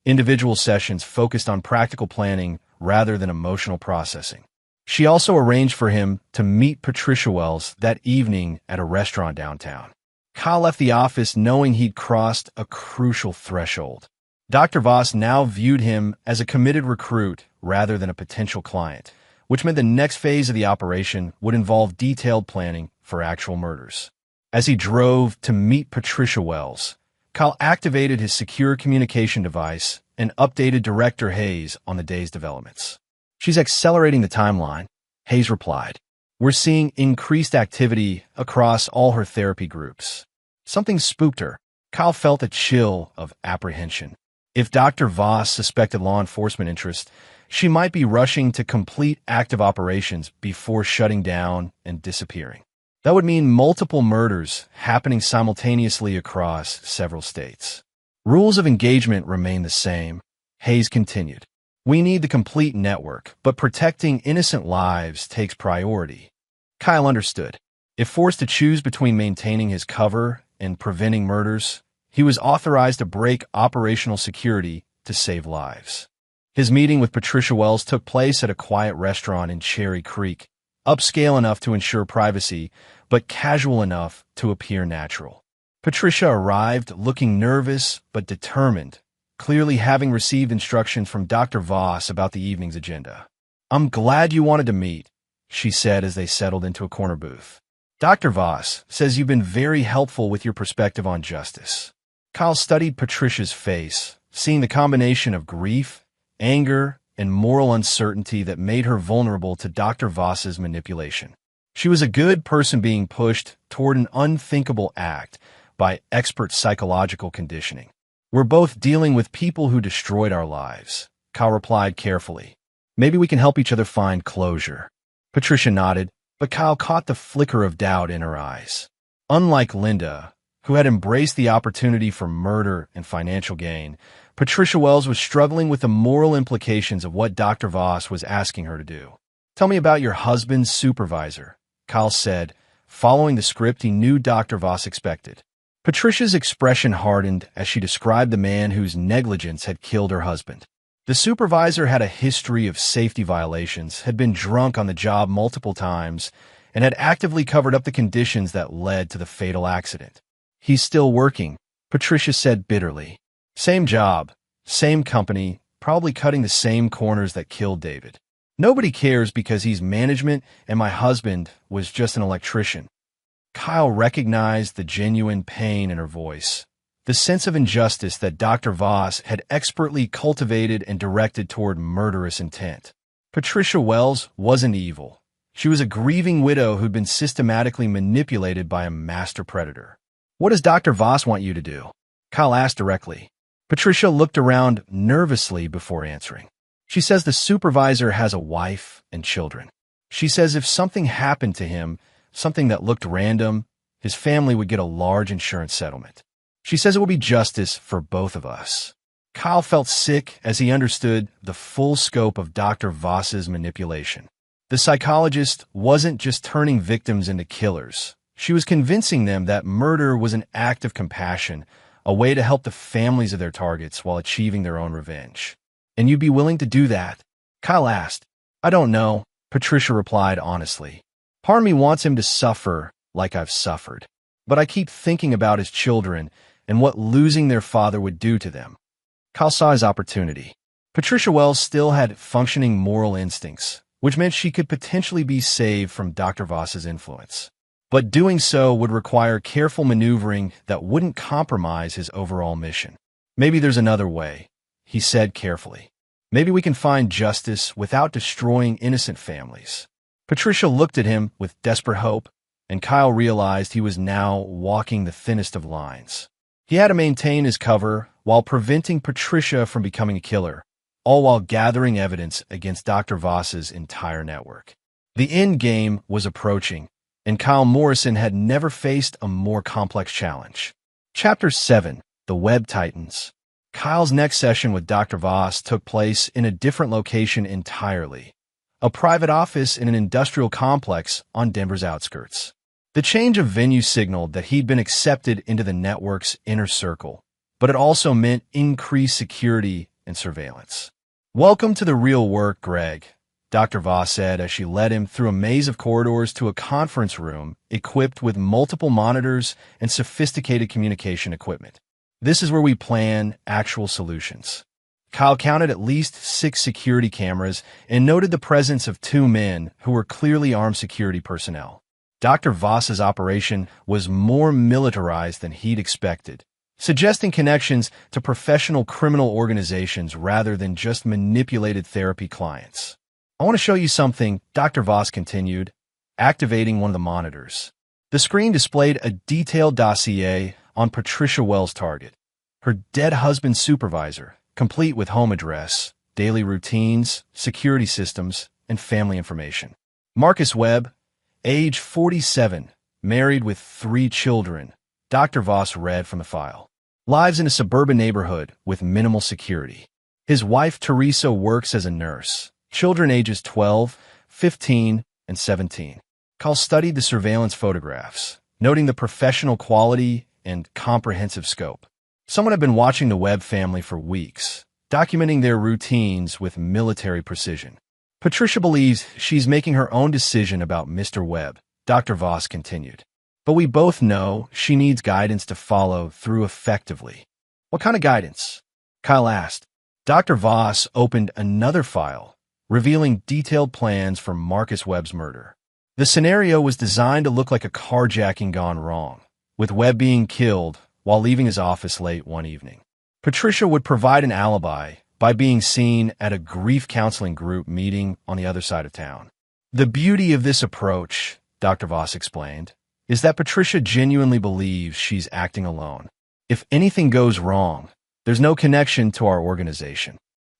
Individual sessions focused on practical planning rather than emotional processing. She also arranged for him to meet Patricia Wells that evening at a restaurant downtown. Kyle left the office knowing he'd crossed a crucial threshold. Dr. Voss now viewed him as a committed recruit rather than a potential client, which meant the next phase of the operation would involve detailed planning for actual murders. As he drove to meet Patricia Wells, Kyle activated his secure communication device and updated Director Hayes on the day's developments. "She's accelerating the timeline," Hayes replied. "We're seeing increased activity across all her therapy groups." Something spooked her. Kyle felt a chill of apprehension. If Dr. Voss suspected law enforcement interest, she might be rushing to complete active operations before shutting down and disappearing. That would mean multiple murders happening simultaneously across several states. "Rules of engagement remain the same," Hayes continued. "We need the complete network, but protecting innocent lives takes priority." Kyle understood. If forced to choose between maintaining his cover and preventing murders, he was authorized to break operational security to save lives. His meeting with Patricia Wells took place at a quiet restaurant in Cherry Creek, upscale enough to ensure privacy, but casual enough to appear natural. Patricia arrived looking nervous but determined, clearly having received instructions from Dr. Voss about the evening's agenda. "I'm glad you wanted to meet," she said as they settled into a corner booth. "Dr. Voss says you've been very helpful with your perspective on justice." Kyle studied Patricia's face, seeing the combination of grief, anger, and moral uncertainty that made her vulnerable to Dr. Voss's manipulation. She was a good person being pushed toward an unthinkable act by expert psychological conditioning. "We're both dealing with people who destroyed our lives," Kyle replied carefully. "Maybe we can help each other find closure." Patricia nodded, but Kyle caught the flicker of doubt in her eyes. Unlike Linda, who had embraced the opportunity for murder and financial gain, Patricia Wells was struggling with the moral implications of what Dr. Voss was asking her to do. "Tell me about your husband's supervisor," Kyle said, following the script he knew Dr. Voss expected. Patricia's expression hardened as she described the man whose negligence had killed her husband. The supervisor had a history of safety violations, had been drunk on the job multiple times, and had actively covered up the conditions that led to the fatal accident. "He's still working," Patricia said bitterly. "Same job, same company, probably cutting the same corners that killed David." Nobody cares because he's management and my husband was just an electrician. Kyle recognized the genuine pain in her voice, the sense of injustice that Dr. Voss had expertly cultivated and directed toward murderous intent. Patricia Wells wasn't evil. She was a grieving widow who'd been systematically manipulated by a master predator. "What does Dr. Voss want you to do?" Kyle asked directly. Patricia looked around nervously before answering. "She says the supervisor has a wife and children. She says if something happened to him, something that looked random, his family would get a large insurance settlement. She says it will be justice for both of us." Kyle felt sick as he understood the full scope of Dr. Voss's manipulation. The psychologist wasn't just turning victims into killers. She was convincing them that murder was an act of compassion, a way to help the families of their targets while achieving their own revenge. "And you'd be willing to do that?" Kyle asked. "I don't know," Patricia replied honestly. "Part of me wants him to suffer like I've suffered. But I keep thinking about his children and what losing their father would do to them." Kyle saw his opportunity. Patricia Wells still had functioning moral instincts, which meant she could potentially be saved from Dr. Voss's influence. But doing so would require careful maneuvering that wouldn't compromise his overall mission. "Maybe there's another way," he said carefully. "Maybe we can find justice without destroying innocent families." Patricia looked at him with desperate hope, and Kyle realized he was now walking the thinnest of lines. He had to maintain his cover while preventing Patricia from becoming a killer, all while gathering evidence against Dr. Voss's entire network. The end game was approaching, and Kyle Morrison had never faced a more complex challenge. Chapter 7: The Web Titans. Kyle's next session with Dr. Voss took place in a different location entirely, a private office in an industrial complex on Denver's outskirts. The change of venue signaled that he'd been accepted into the network's inner circle, but it also meant increased security and surveillance. "Welcome to the real work, Greg," Dr. Voss said as she led him through a maze of corridors to a conference room equipped with multiple monitors and sophisticated communication equipment. "This is where we plan actual solutions." Kyle counted at least 6 security cameras and noted the presence of 2 men who were clearly armed security personnel. Dr. Voss's operation was more militarized than he'd expected, suggesting connections to professional criminal organizations rather than just manipulated therapy clients. "I want to show you something," Dr. Voss continued, activating one of the monitors. The screen displayed a detailed dossier on Patricia Wells' target, her dead husband's supervisor, complete with home address, daily routines, security systems, and family information. "Marcus Webb, age 47, married with 3 children," Dr. Voss read from the file. "Lives in a suburban neighborhood with minimal security. His wife Teresa works as a nurse. Children ages 12, 15, and 17. Kyle studied the surveillance photographs, noting the professional quality and comprehensive scope. Someone had been watching the Webb family for weeks, documenting their routines with military precision. "Patricia believes she's making her own decision about Mr. Webb," Dr. Voss continued. "But we both know she needs guidance to follow through effectively." "What kind of guidance?" Kyle asked. Dr. Voss opened another file, revealing detailed plans for Marcus Webb's murder. The scenario was designed to look like a carjacking gone wrong, with Webb being killed while leaving his office late one evening. Patricia would provide an alibi by being seen at a grief counseling group meeting on the other side of town. "The beauty of this approach," Dr. Voss explained, "is that Patricia genuinely believes she's acting alone. If anything goes wrong, there's no connection to our organization."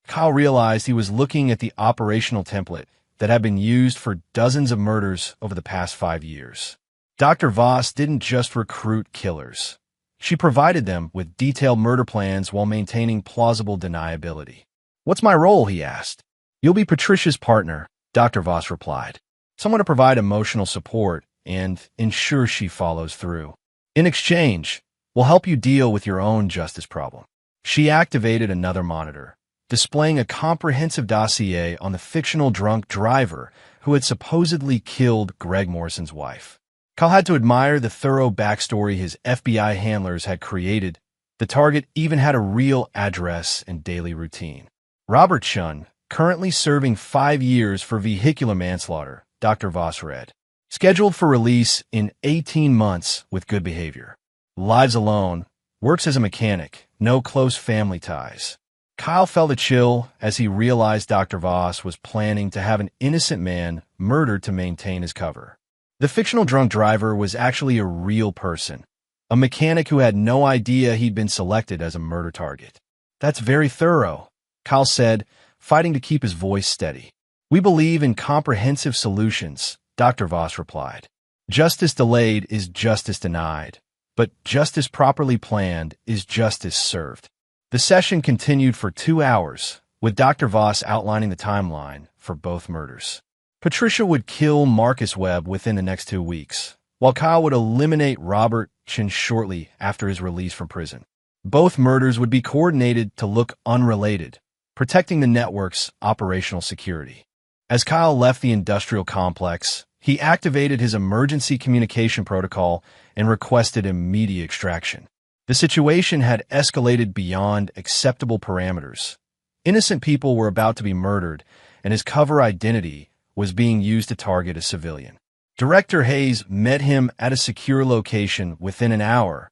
Kyle realized he was looking at the operational template that had been used for dozens of murders over the past 5 years. Dr. Voss didn't just recruit killers. She provided them with detailed murder plans while maintaining plausible deniability. "What's my role?" he asked. "You'll be Patricia's partner," Dr. Voss replied. "Someone to provide emotional support and ensure she follows through. In exchange, we'll help you deal with your own justice problem." She activated another monitor, displaying a comprehensive dossier on the fictional drunk driver who had supposedly killed Greg Morrison's wife. Kyle had to admire the thorough backstory his FBI handlers had created. The target even had a real address and daily routine. "Robert Chun, currently serving 5 years for vehicular manslaughter, Dr. Voss read. Scheduled for release in 18 months with good behavior. Lives alone, works as a mechanic, no close family ties. Kyle felt a chill as he realized Dr. Voss was planning to have an innocent man murdered to maintain his cover. The fictional drunk driver was actually a real person, a mechanic who had no idea he'd been selected as a murder target. That's very thorough, Kyle said, fighting to keep his voice steady. We believe in comprehensive solutions, Dr. Voss replied. Justice delayed is justice denied, but justice properly planned is justice served. The session continued for 2 hours, with Dr. Voss outlining the timeline for both murders. Patricia would kill Marcus Webb within the next 2 weeks, while Kyle would eliminate Robert Chin shortly after his release from prison. Both murders would be coordinated to look unrelated, protecting the network's operational security. As Kyle left the industrial complex, he activated his emergency communication protocol and requested immediate extraction. The situation had escalated beyond acceptable parameters. Innocent people were about to be murdered, and his cover identity was being used to target a civilian. Director Hayes met him at a secure location within an hour,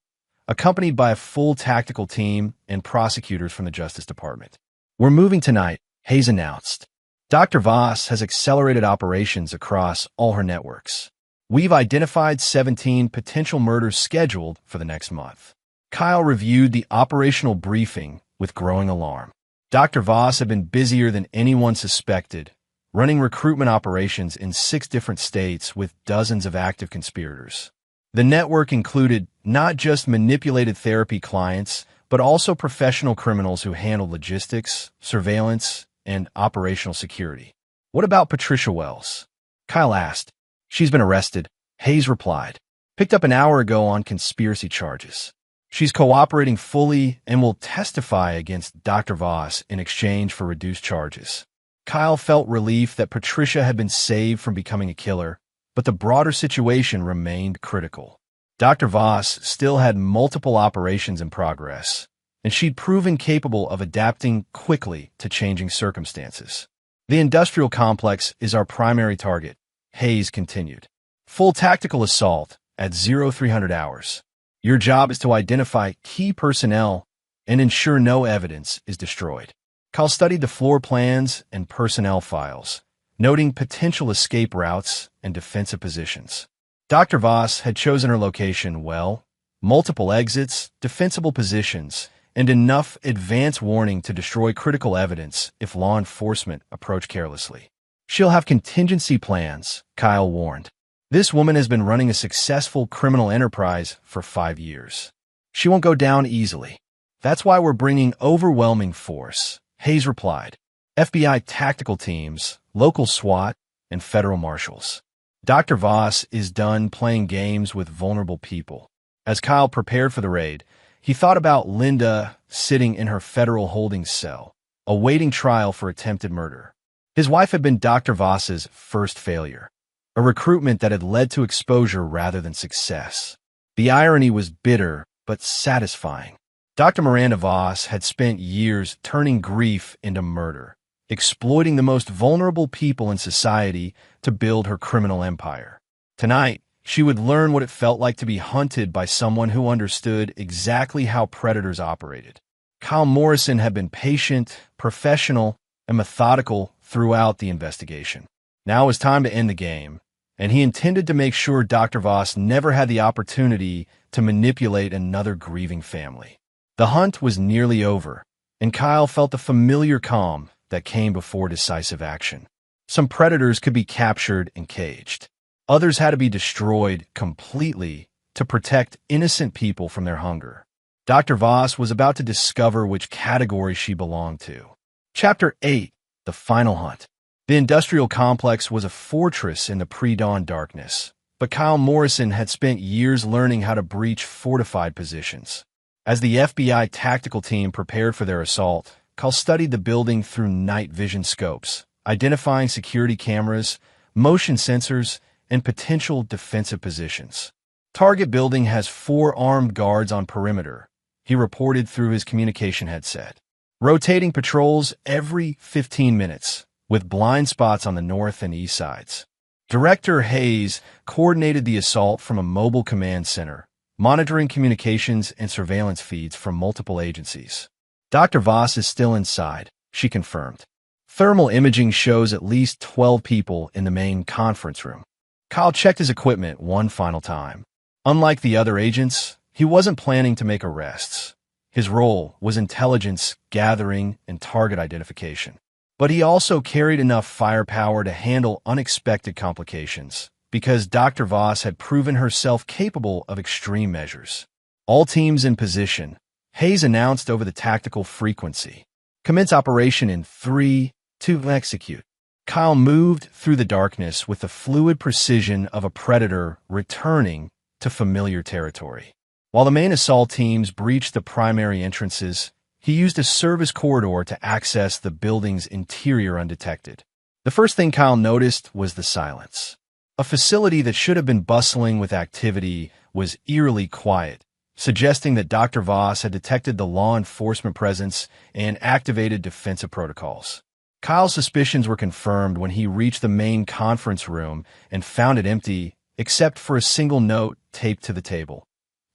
accompanied by a full tactical team and prosecutors from the Justice Department. We're moving tonight, Hayes announced. Dr. Voss has accelerated operations across all her networks. We've identified 17 potential murders scheduled for the next month. Kyle reviewed the operational briefing with growing alarm. Dr. Voss had been busier than anyone suspected, running recruitment operations in 6 different states with dozens of active conspirators. The network included not just manipulated therapy clients, but also professional criminals who handled logistics, surveillance, and operational security. What about Patricia Wells? Kyle asked. She's been arrested, Hayes replied. Picked up an hour ago on conspiracy charges. She's cooperating fully and will testify against Dr. Voss in exchange for reduced charges. Kyle felt relief that Patricia had been saved from becoming a killer, but the broader situation remained critical. Dr. Voss still had multiple operations in progress, and she'd proven capable of adapting quickly to changing circumstances. The industrial complex is our primary target, Hayes continued. Full tactical assault at 0300 hours. Your job is to identify key personnel and ensure no evidence is destroyed. Kyle studied the floor plans and personnel files, noting potential escape routes and defensive positions. Dr. Voss had chosen her location well, multiple exits, defensible positions, and enough advance warning to destroy critical evidence if law enforcement approach carelessly. She'll have contingency plans, Kyle warned. This woman has been running a successful criminal enterprise for 5 years. She won't go down easily. That's why we're bringing overwhelming force, Hayes replied. FBI tactical teams, local SWAT, and federal marshals. Dr. Voss is done playing games with vulnerable people. As Kyle prepared for the raid, he thought about Linda sitting in her federal holding cell, awaiting trial for attempted murder. His wife had been Dr. Voss's first failure, a recruitment that had led to exposure rather than success. The irony was bitter but satisfying. Dr. Miranda Voss had spent years turning grief into murder, exploiting the most vulnerable people in society to build her criminal empire. Tonight, she would learn what it felt like to be hunted by someone who understood exactly how predators operated. Kyle Morrison had been patient, professional, and methodical throughout the investigation. Now it was time to end the game, and he intended to make sure Dr. Voss never had the opportunity to manipulate another grieving family. The hunt was nearly over, and Kyle felt the familiar calm that came before decisive action. Some predators could be captured and caged. Others had to be destroyed completely to protect innocent people from their hunger. Dr. Voss was about to discover which category she belonged to. Chapter 8, The Final Hunt. The industrial complex was a fortress in the pre-dawn darkness, but Kyle Morrison had spent years learning how to breach fortified positions. As the FBI tactical team prepared for their assault, Kyle studied the building through night vision scopes, identifying security cameras, motion sensors, and potential defensive positions. Target building has 4 armed guards on perimeter, he reported through his communication headset. rotating patrols every 15 minutes, with blind spots on the north and east sides. Director Hayes coordinated the assault from a mobile command center, monitoring communications and surveillance feeds from multiple agencies. Dr. Voss is still inside, she confirmed. Thermal imaging shows at least 12 people in the main conference room. Kyle checked his equipment one final time. Unlike the other agents, he wasn't planning to make arrests. His role was intelligence gathering and target identification. But he also carried enough firepower to handle unexpected complications, because Dr. Voss had proven herself capable of extreme measures. All teams in position, Hayes announced over the tactical frequency. Commence operation in 3, 2, execute. Kyle moved through the darkness with the fluid precision of a predator returning to familiar territory. While the main assault teams breached the primary entrances, he used a service corridor to access the building's interior undetected. The first thing Kyle noticed was the silence. A facility that should have been bustling with activity was eerily quiet, suggesting that Dr. Voss had detected the law enforcement presence and activated defensive protocols. Kyle's suspicions were confirmed when he reached the main conference room and found it empty, except for a single note taped to the table.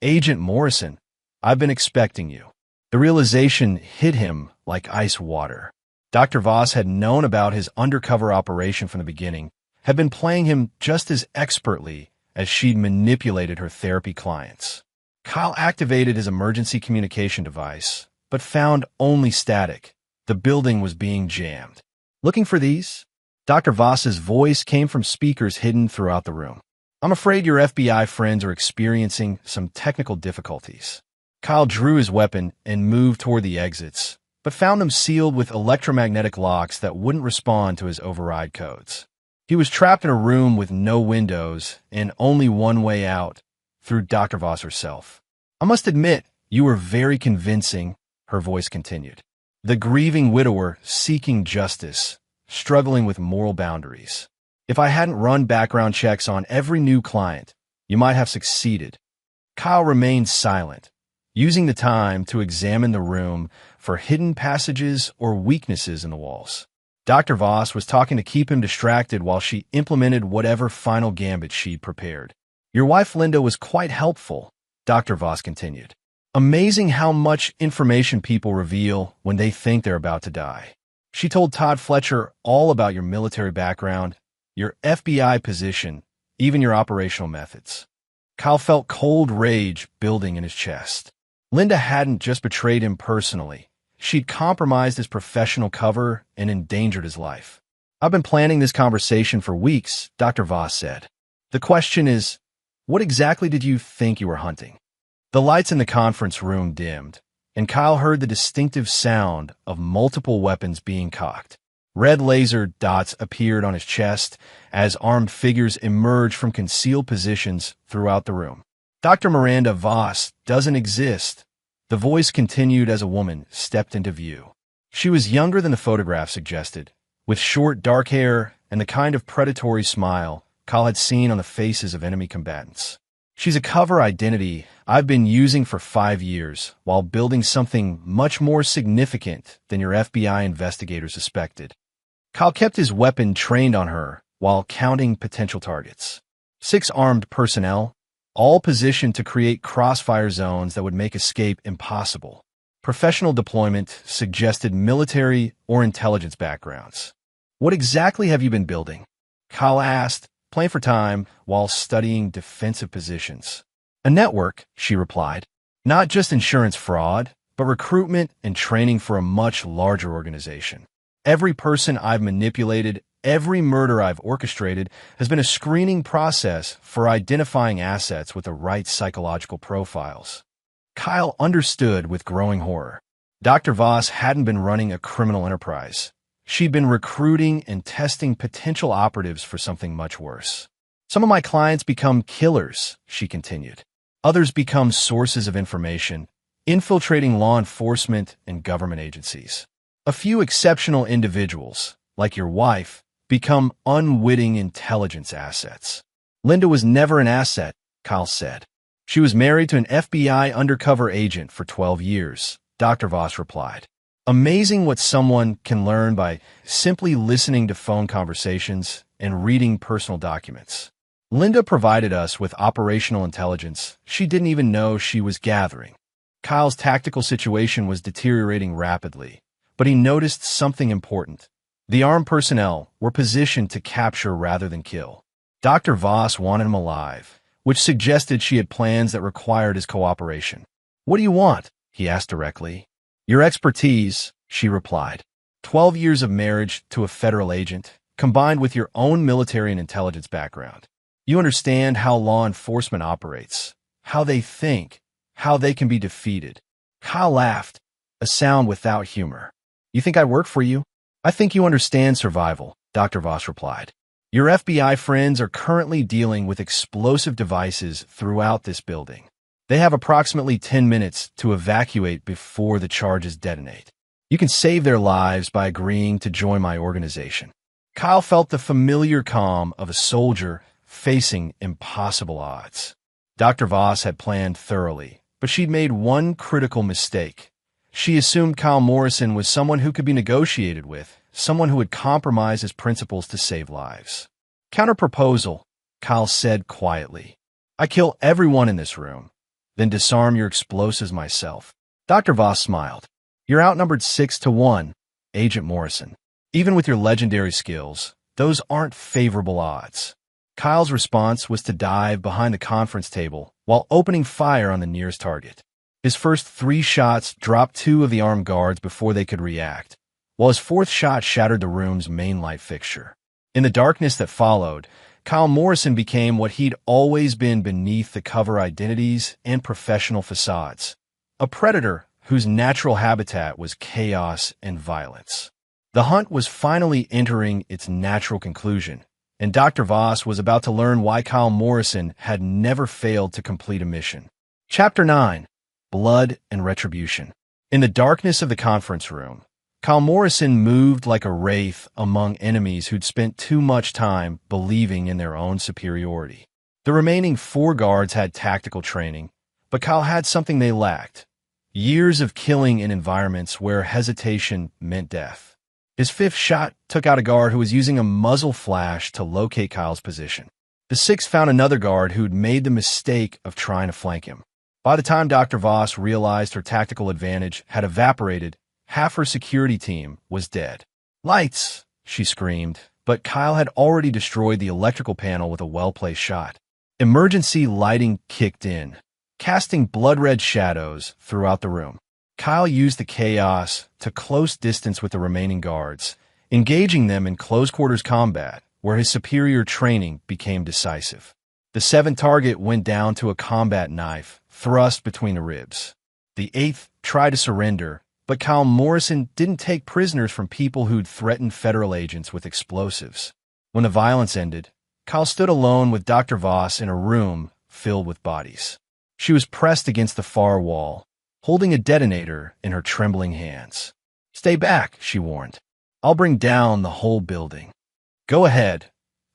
"Agent Morrison, I've been expecting you." The realization hit him like ice water. Dr. Voss had known about his undercover operation from the beginning, had been playing him just as expertly as she'd manipulated her therapy clients. Kyle activated his emergency communication device, but found only static. The building was being jammed. "Looking for these?" Dr. Voss's voice came from speakers hidden throughout the room. "I'm afraid your FBI friends are experiencing some technical difficulties." Kyle drew his weapon and moved toward the exits, but found them sealed with electromagnetic locks that wouldn't respond to his override codes. He was trapped in a room with no windows and only one way out, through Dr. Voss herself. "I must admit, you were very convincing," her voice continued. The grieving widower seeking justice, struggling with moral boundaries. "If I hadn't run background checks on every new client, you might have succeeded." Kyle remained silent, using the time to examine the room for hidden passages or weaknesses in the walls. Dr. Voss was talking to keep him distracted while she implemented whatever final gambit she'd prepared. "Your wife Linda was quite helpful," Dr. Voss continued. "Amazing how much information people reveal when they think they're about to die. She told Todd Fletcher all about your military background, your FBI position, even your operational methods." Kyle felt cold rage building in his chest. Linda hadn't just betrayed him personally. She'd compromised his professional cover and endangered his life. "I've been planning this conversation for weeks," Dr. Voss said. "The question is, what exactly did you think you were hunting?" The lights in the conference room dimmed, and Kyle heard the distinctive sound of multiple weapons being cocked. Red laser dots appeared on his chest as armed figures emerged from concealed positions throughout the room. "Dr. Miranda Voss doesn't exist," the voice continued as a woman stepped into view. She was younger than the photograph suggested, with short dark hair and the kind of predatory smile Kyle had seen on the faces of enemy combatants. "She's a cover identity I've been using for 5 years while building something much more significant than your FBI investigators suspected." Kyle kept his weapon trained on her while counting potential targets. 6 armed personnel, all positioned to create crossfire zones that would make escape impossible. Professional deployment suggested military or intelligence backgrounds. "What exactly have you been building?" Kyle asked, playing for time while studying defensive positions. "A network," she replied. "Not just insurance fraud, but recruitment and training for a much larger organization. Every person I've manipulated, every murder I've orchestrated has been a screening process for identifying assets with the right psychological profiles." Kyle understood with growing horror. Dr. Voss hadn't been running a criminal enterprise. She'd been recruiting and testing potential operatives for something much worse. "Some of my clients become killers," she continued. "Others become sources of information, infiltrating law enforcement and government agencies. A few exceptional individuals, like your wife, become unwitting intelligence assets." "Linda was never an asset," Kyle said. "She was married to an FBI undercover agent for 12 years, Dr. Voss replied. Amazing what someone can learn by simply listening to phone conversations and reading personal documents. Linda provided us with operational intelligence she didn't even know she was gathering. Kyle's tactical situation was deteriorating rapidly, but he noticed something important. The armed personnel were positioned to capture rather than kill. Dr. Voss wanted him alive, which suggested she had plans that required his cooperation. "What do you want?" he asked directly. "Your expertise," she replied. 12 years of marriage to a federal agent, combined with your own military and intelligence background. You understand how law enforcement operates, how they think, how they can be defeated. Kyle laughed, a sound without humor. "You think I work for you?" "I think you understand survival," Dr. Voss replied. "Your FBI friends are currently dealing with explosive devices throughout this building. They have approximately 10 minutes to evacuate before the charges detonate. You can save their lives by agreeing to join my organization." Kyle felt the familiar calm of a soldier facing impossible odds. Dr. Voss had planned thoroughly, but she'd made one critical mistake. She assumed Kyle Morrison was someone who could be negotiated with, someone who would compromise his principles to save lives. "Counterproposal," Kyle said quietly. "I kill everyone in this room, then disarm your explosives myself." Dr. Voss smiled. "You're outnumbered 6-1, Agent Morrison. Even with your legendary skills, those aren't favorable odds." Kyle's response was to dive behind the conference table while opening fire on the nearest target. His first 3 shots dropped 2 of the armed guards before they could react, while his 4th shot shattered the room's main light fixture. In the darkness that followed, Kyle Morrison became what he'd always been beneath the cover identities and professional facades. A predator whose natural habitat was chaos and violence. The hunt was finally entering its natural conclusion, and Dr. Voss was about to learn why Kyle Morrison had never failed to complete a mission. Chapter 9. Blood and Retribution. In the darkness of the conference room, Kyle Morrison moved like a wraith among enemies who'd spent too much time believing in their own superiority. The remaining 4 guards had tactical training, but Kyle had something they lacked: years of killing in environments where hesitation meant death. His 5th shot took out a guard who was using a muzzle flash to locate Kyle's position. The 6th found another guard who'd made the mistake of trying to flank him. By the time Dr. Voss realized her tactical advantage had evaporated, half her security team was dead. "Lights!" she screamed, but Kyle had already destroyed the electrical panel with a well-placed shot. Emergency lighting kicked in, casting blood-red shadows throughout the room. Kyle used the chaos to close distance with the remaining guards, engaging them in close-quarters combat, where his superior training became decisive. The 7th target went down to a combat knife thrust between the ribs. The 8th tried to surrender, but Kyle Morrison didn't take prisoners from people who'd threatened federal agents with explosives. When the violence ended, Kyle stood alone with Dr. Voss in a room filled with bodies. She was pressed against the far wall, holding a detonator in her trembling hands. "Stay back," she warned. "I'll bring down the whole building." "Go ahead,"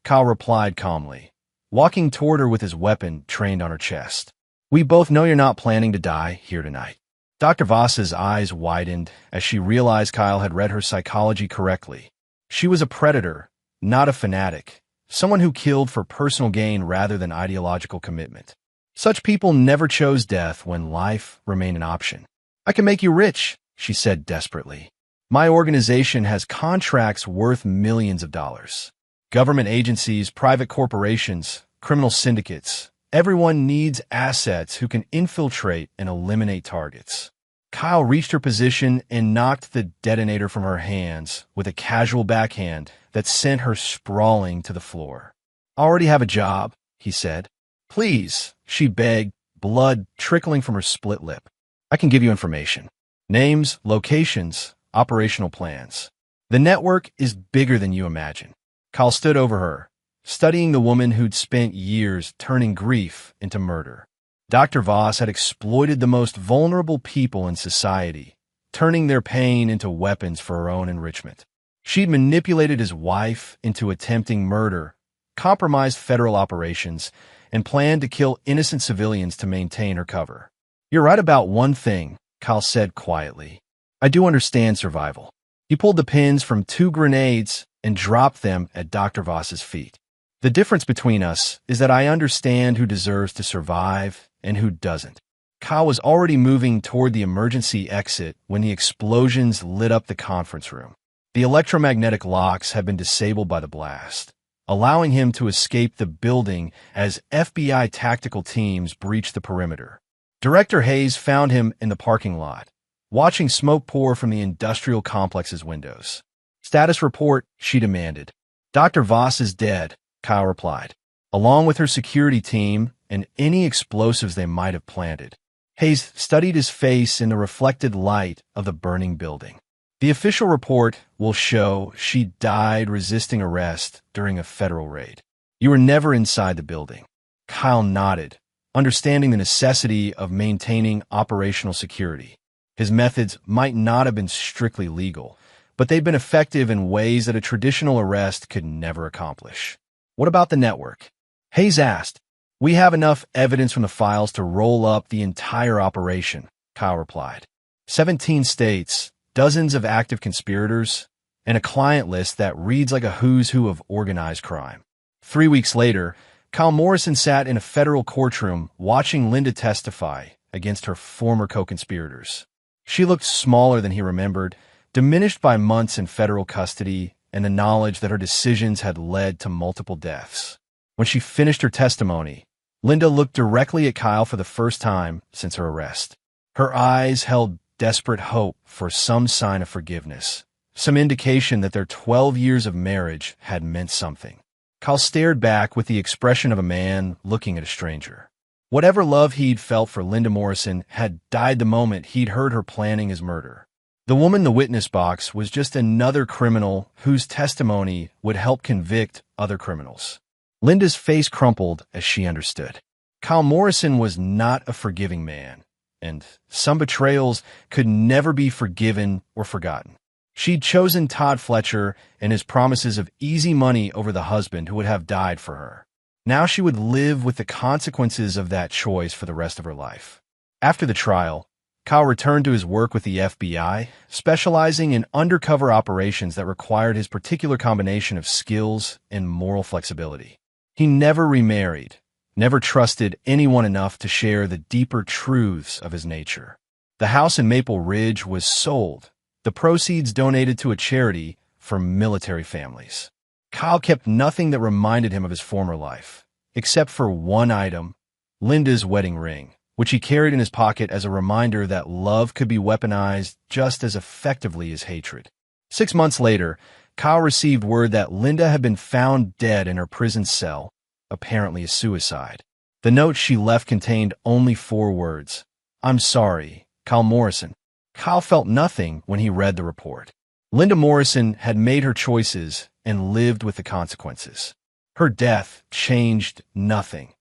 Kyle replied calmly, walking toward her with his weapon trained on her chest. "We both know you're not planning to die here tonight." Dr. Voss's eyes widened as she realized Kyle had read her psychology correctly. She was a predator, not a fanatic, someone who killed for personal gain rather than ideological commitment. Such people never chose death when life remained an option. "I can make you rich," she said desperately. "My organization has contracts worth millions of dollars. Government agencies, private corporations, criminal syndicates. Everyone needs assets who can infiltrate and eliminate targets." Kyle reached her position and knocked the detonator from her hands with a casual backhand that sent her sprawling to the floor. "I already have a job," he said. "Please," she begged, blood trickling from her split lip. "I can give you information. Names, locations, operational plans. The network is bigger than you imagine." Kyle stood over her, studying the woman who'd spent years turning grief into murder. Dr. Voss had exploited the most vulnerable people in society, turning their pain into weapons for her own enrichment. She'd manipulated his wife into attempting murder, compromised federal operations, and planned to kill innocent civilians to maintain her cover. "You're right about one thing," Kyle said quietly. I do understand survival. He pulled the pins from 2 grenades and dropped them at Dr. Voss's feet. The difference between us is that I understand who deserves to survive and who doesn't. Kyle was already moving toward the emergency exit when the explosions lit up the conference room. The electromagnetic locks had been disabled by the blast, allowing him to escape the building as FBI tactical teams breached the perimeter. Director Hayes found him in the parking lot, watching smoke pour from the industrial complex's windows. "Status report," she demanded. "Dr. Voss is dead," Kyle replied, "along with her security team and any explosives they might have planted." Hayes studied his face in the reflected light of the burning building. "The official report will show she died resisting arrest during a federal raid. You were never inside the building." Kyle nodded, understanding the necessity of maintaining operational security. His methods might not have been strictly legal, but they'd been effective in ways that a traditional arrest could never accomplish. "What about the network?" Hayes asked. "We have enough evidence from the files to roll up the entire operation," Kyle replied. 17 states, dozens of active conspirators, and a client list that reads like a who's who of organized crime. 3 weeks later, Kyle Morrison sat in a federal courtroom watching Linda testify against her former co-conspirators. She looked smaller than he remembered, diminished by months in federal custody and the knowledge that her decisions had led to multiple deaths. When she finished her testimony, Linda looked directly at Kyle for the first time since her arrest. Her eyes held desperate hope for some sign of forgiveness, some indication that their 12 years of marriage had meant something. Kyle stared back with the expression of a man looking at a stranger. Whatever love he'd felt for Linda Morrison had died the moment he'd heard her planning his murder. The woman in the witness box was just another criminal whose testimony would help convict other criminals. Linda's face crumpled as she understood. Kyle Morrison was not a forgiving man, and some betrayals could never be forgiven or forgotten. She'd chosen Todd Fletcher and his promises of easy money over the husband who would have died for her. Now she would live with the consequences of that choice for the rest of her life. After the trial, Kyle returned to his work with the FBI, specializing in undercover operations that required his particular combination of skills and moral flexibility. He never remarried, never trusted anyone enough to share the deeper truths of his nature. The house in Maple Ridge was sold, the proceeds donated to a charity for military families. Kyle kept nothing that reminded him of his former life, except for one item, Linda's wedding ring, which he carried in his pocket as a reminder that love could be weaponized just as effectively as hatred. 6 months later, Kyle received word that Linda had been found dead in her prison cell, apparently a suicide. The note she left contained only 4 words. "I'm sorry, Kyle Morrison." Kyle felt nothing when he read the report. Linda Morrison had made her choices and lived with the consequences. Her death changed nothing.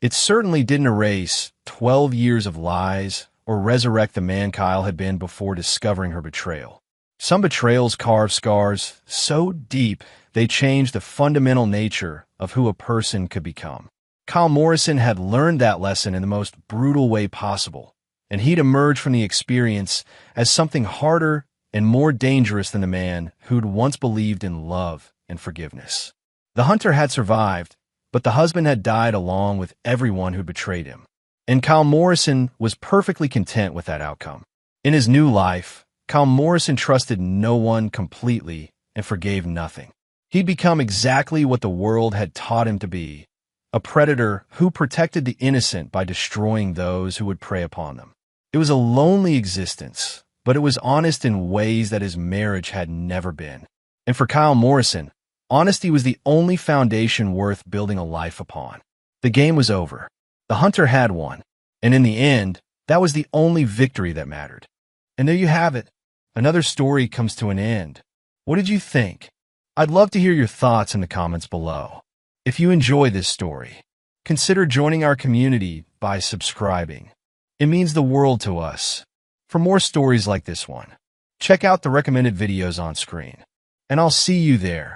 It certainly didn't erase 12 years of lies or resurrect the man Kyle had been before discovering her betrayal. Some betrayals carve scars so deep they change the fundamental nature of who a person could become. Kyle Morrison had learned that lesson in the most brutal way possible, and he'd emerged from the experience as something harder and more dangerous than the man who'd once believed in love and forgiveness. The hunter had survived, but the husband had died along with everyone who betrayed him. And Kyle Morrison was perfectly content with that outcome. In his new life, Kyle Morrison trusted no one completely and forgave nothing. He'd become exactly what the world had taught him to be, a predator who protected the innocent by destroying those who would prey upon them. It was a lonely existence, but it was honest in ways that his marriage had never been. And for Kyle Morrison, honesty was the only foundation worth building a life upon. The game was over. The hunter had won. And in the end, that was the only victory that mattered. And there you have it. Another story comes to an end. What did you think? I'd love to hear your thoughts in the comments below. If you enjoy this story, consider joining our community by subscribing. It means the world to us. For more stories like this one, check out the recommended videos on screen. And I'll see you there.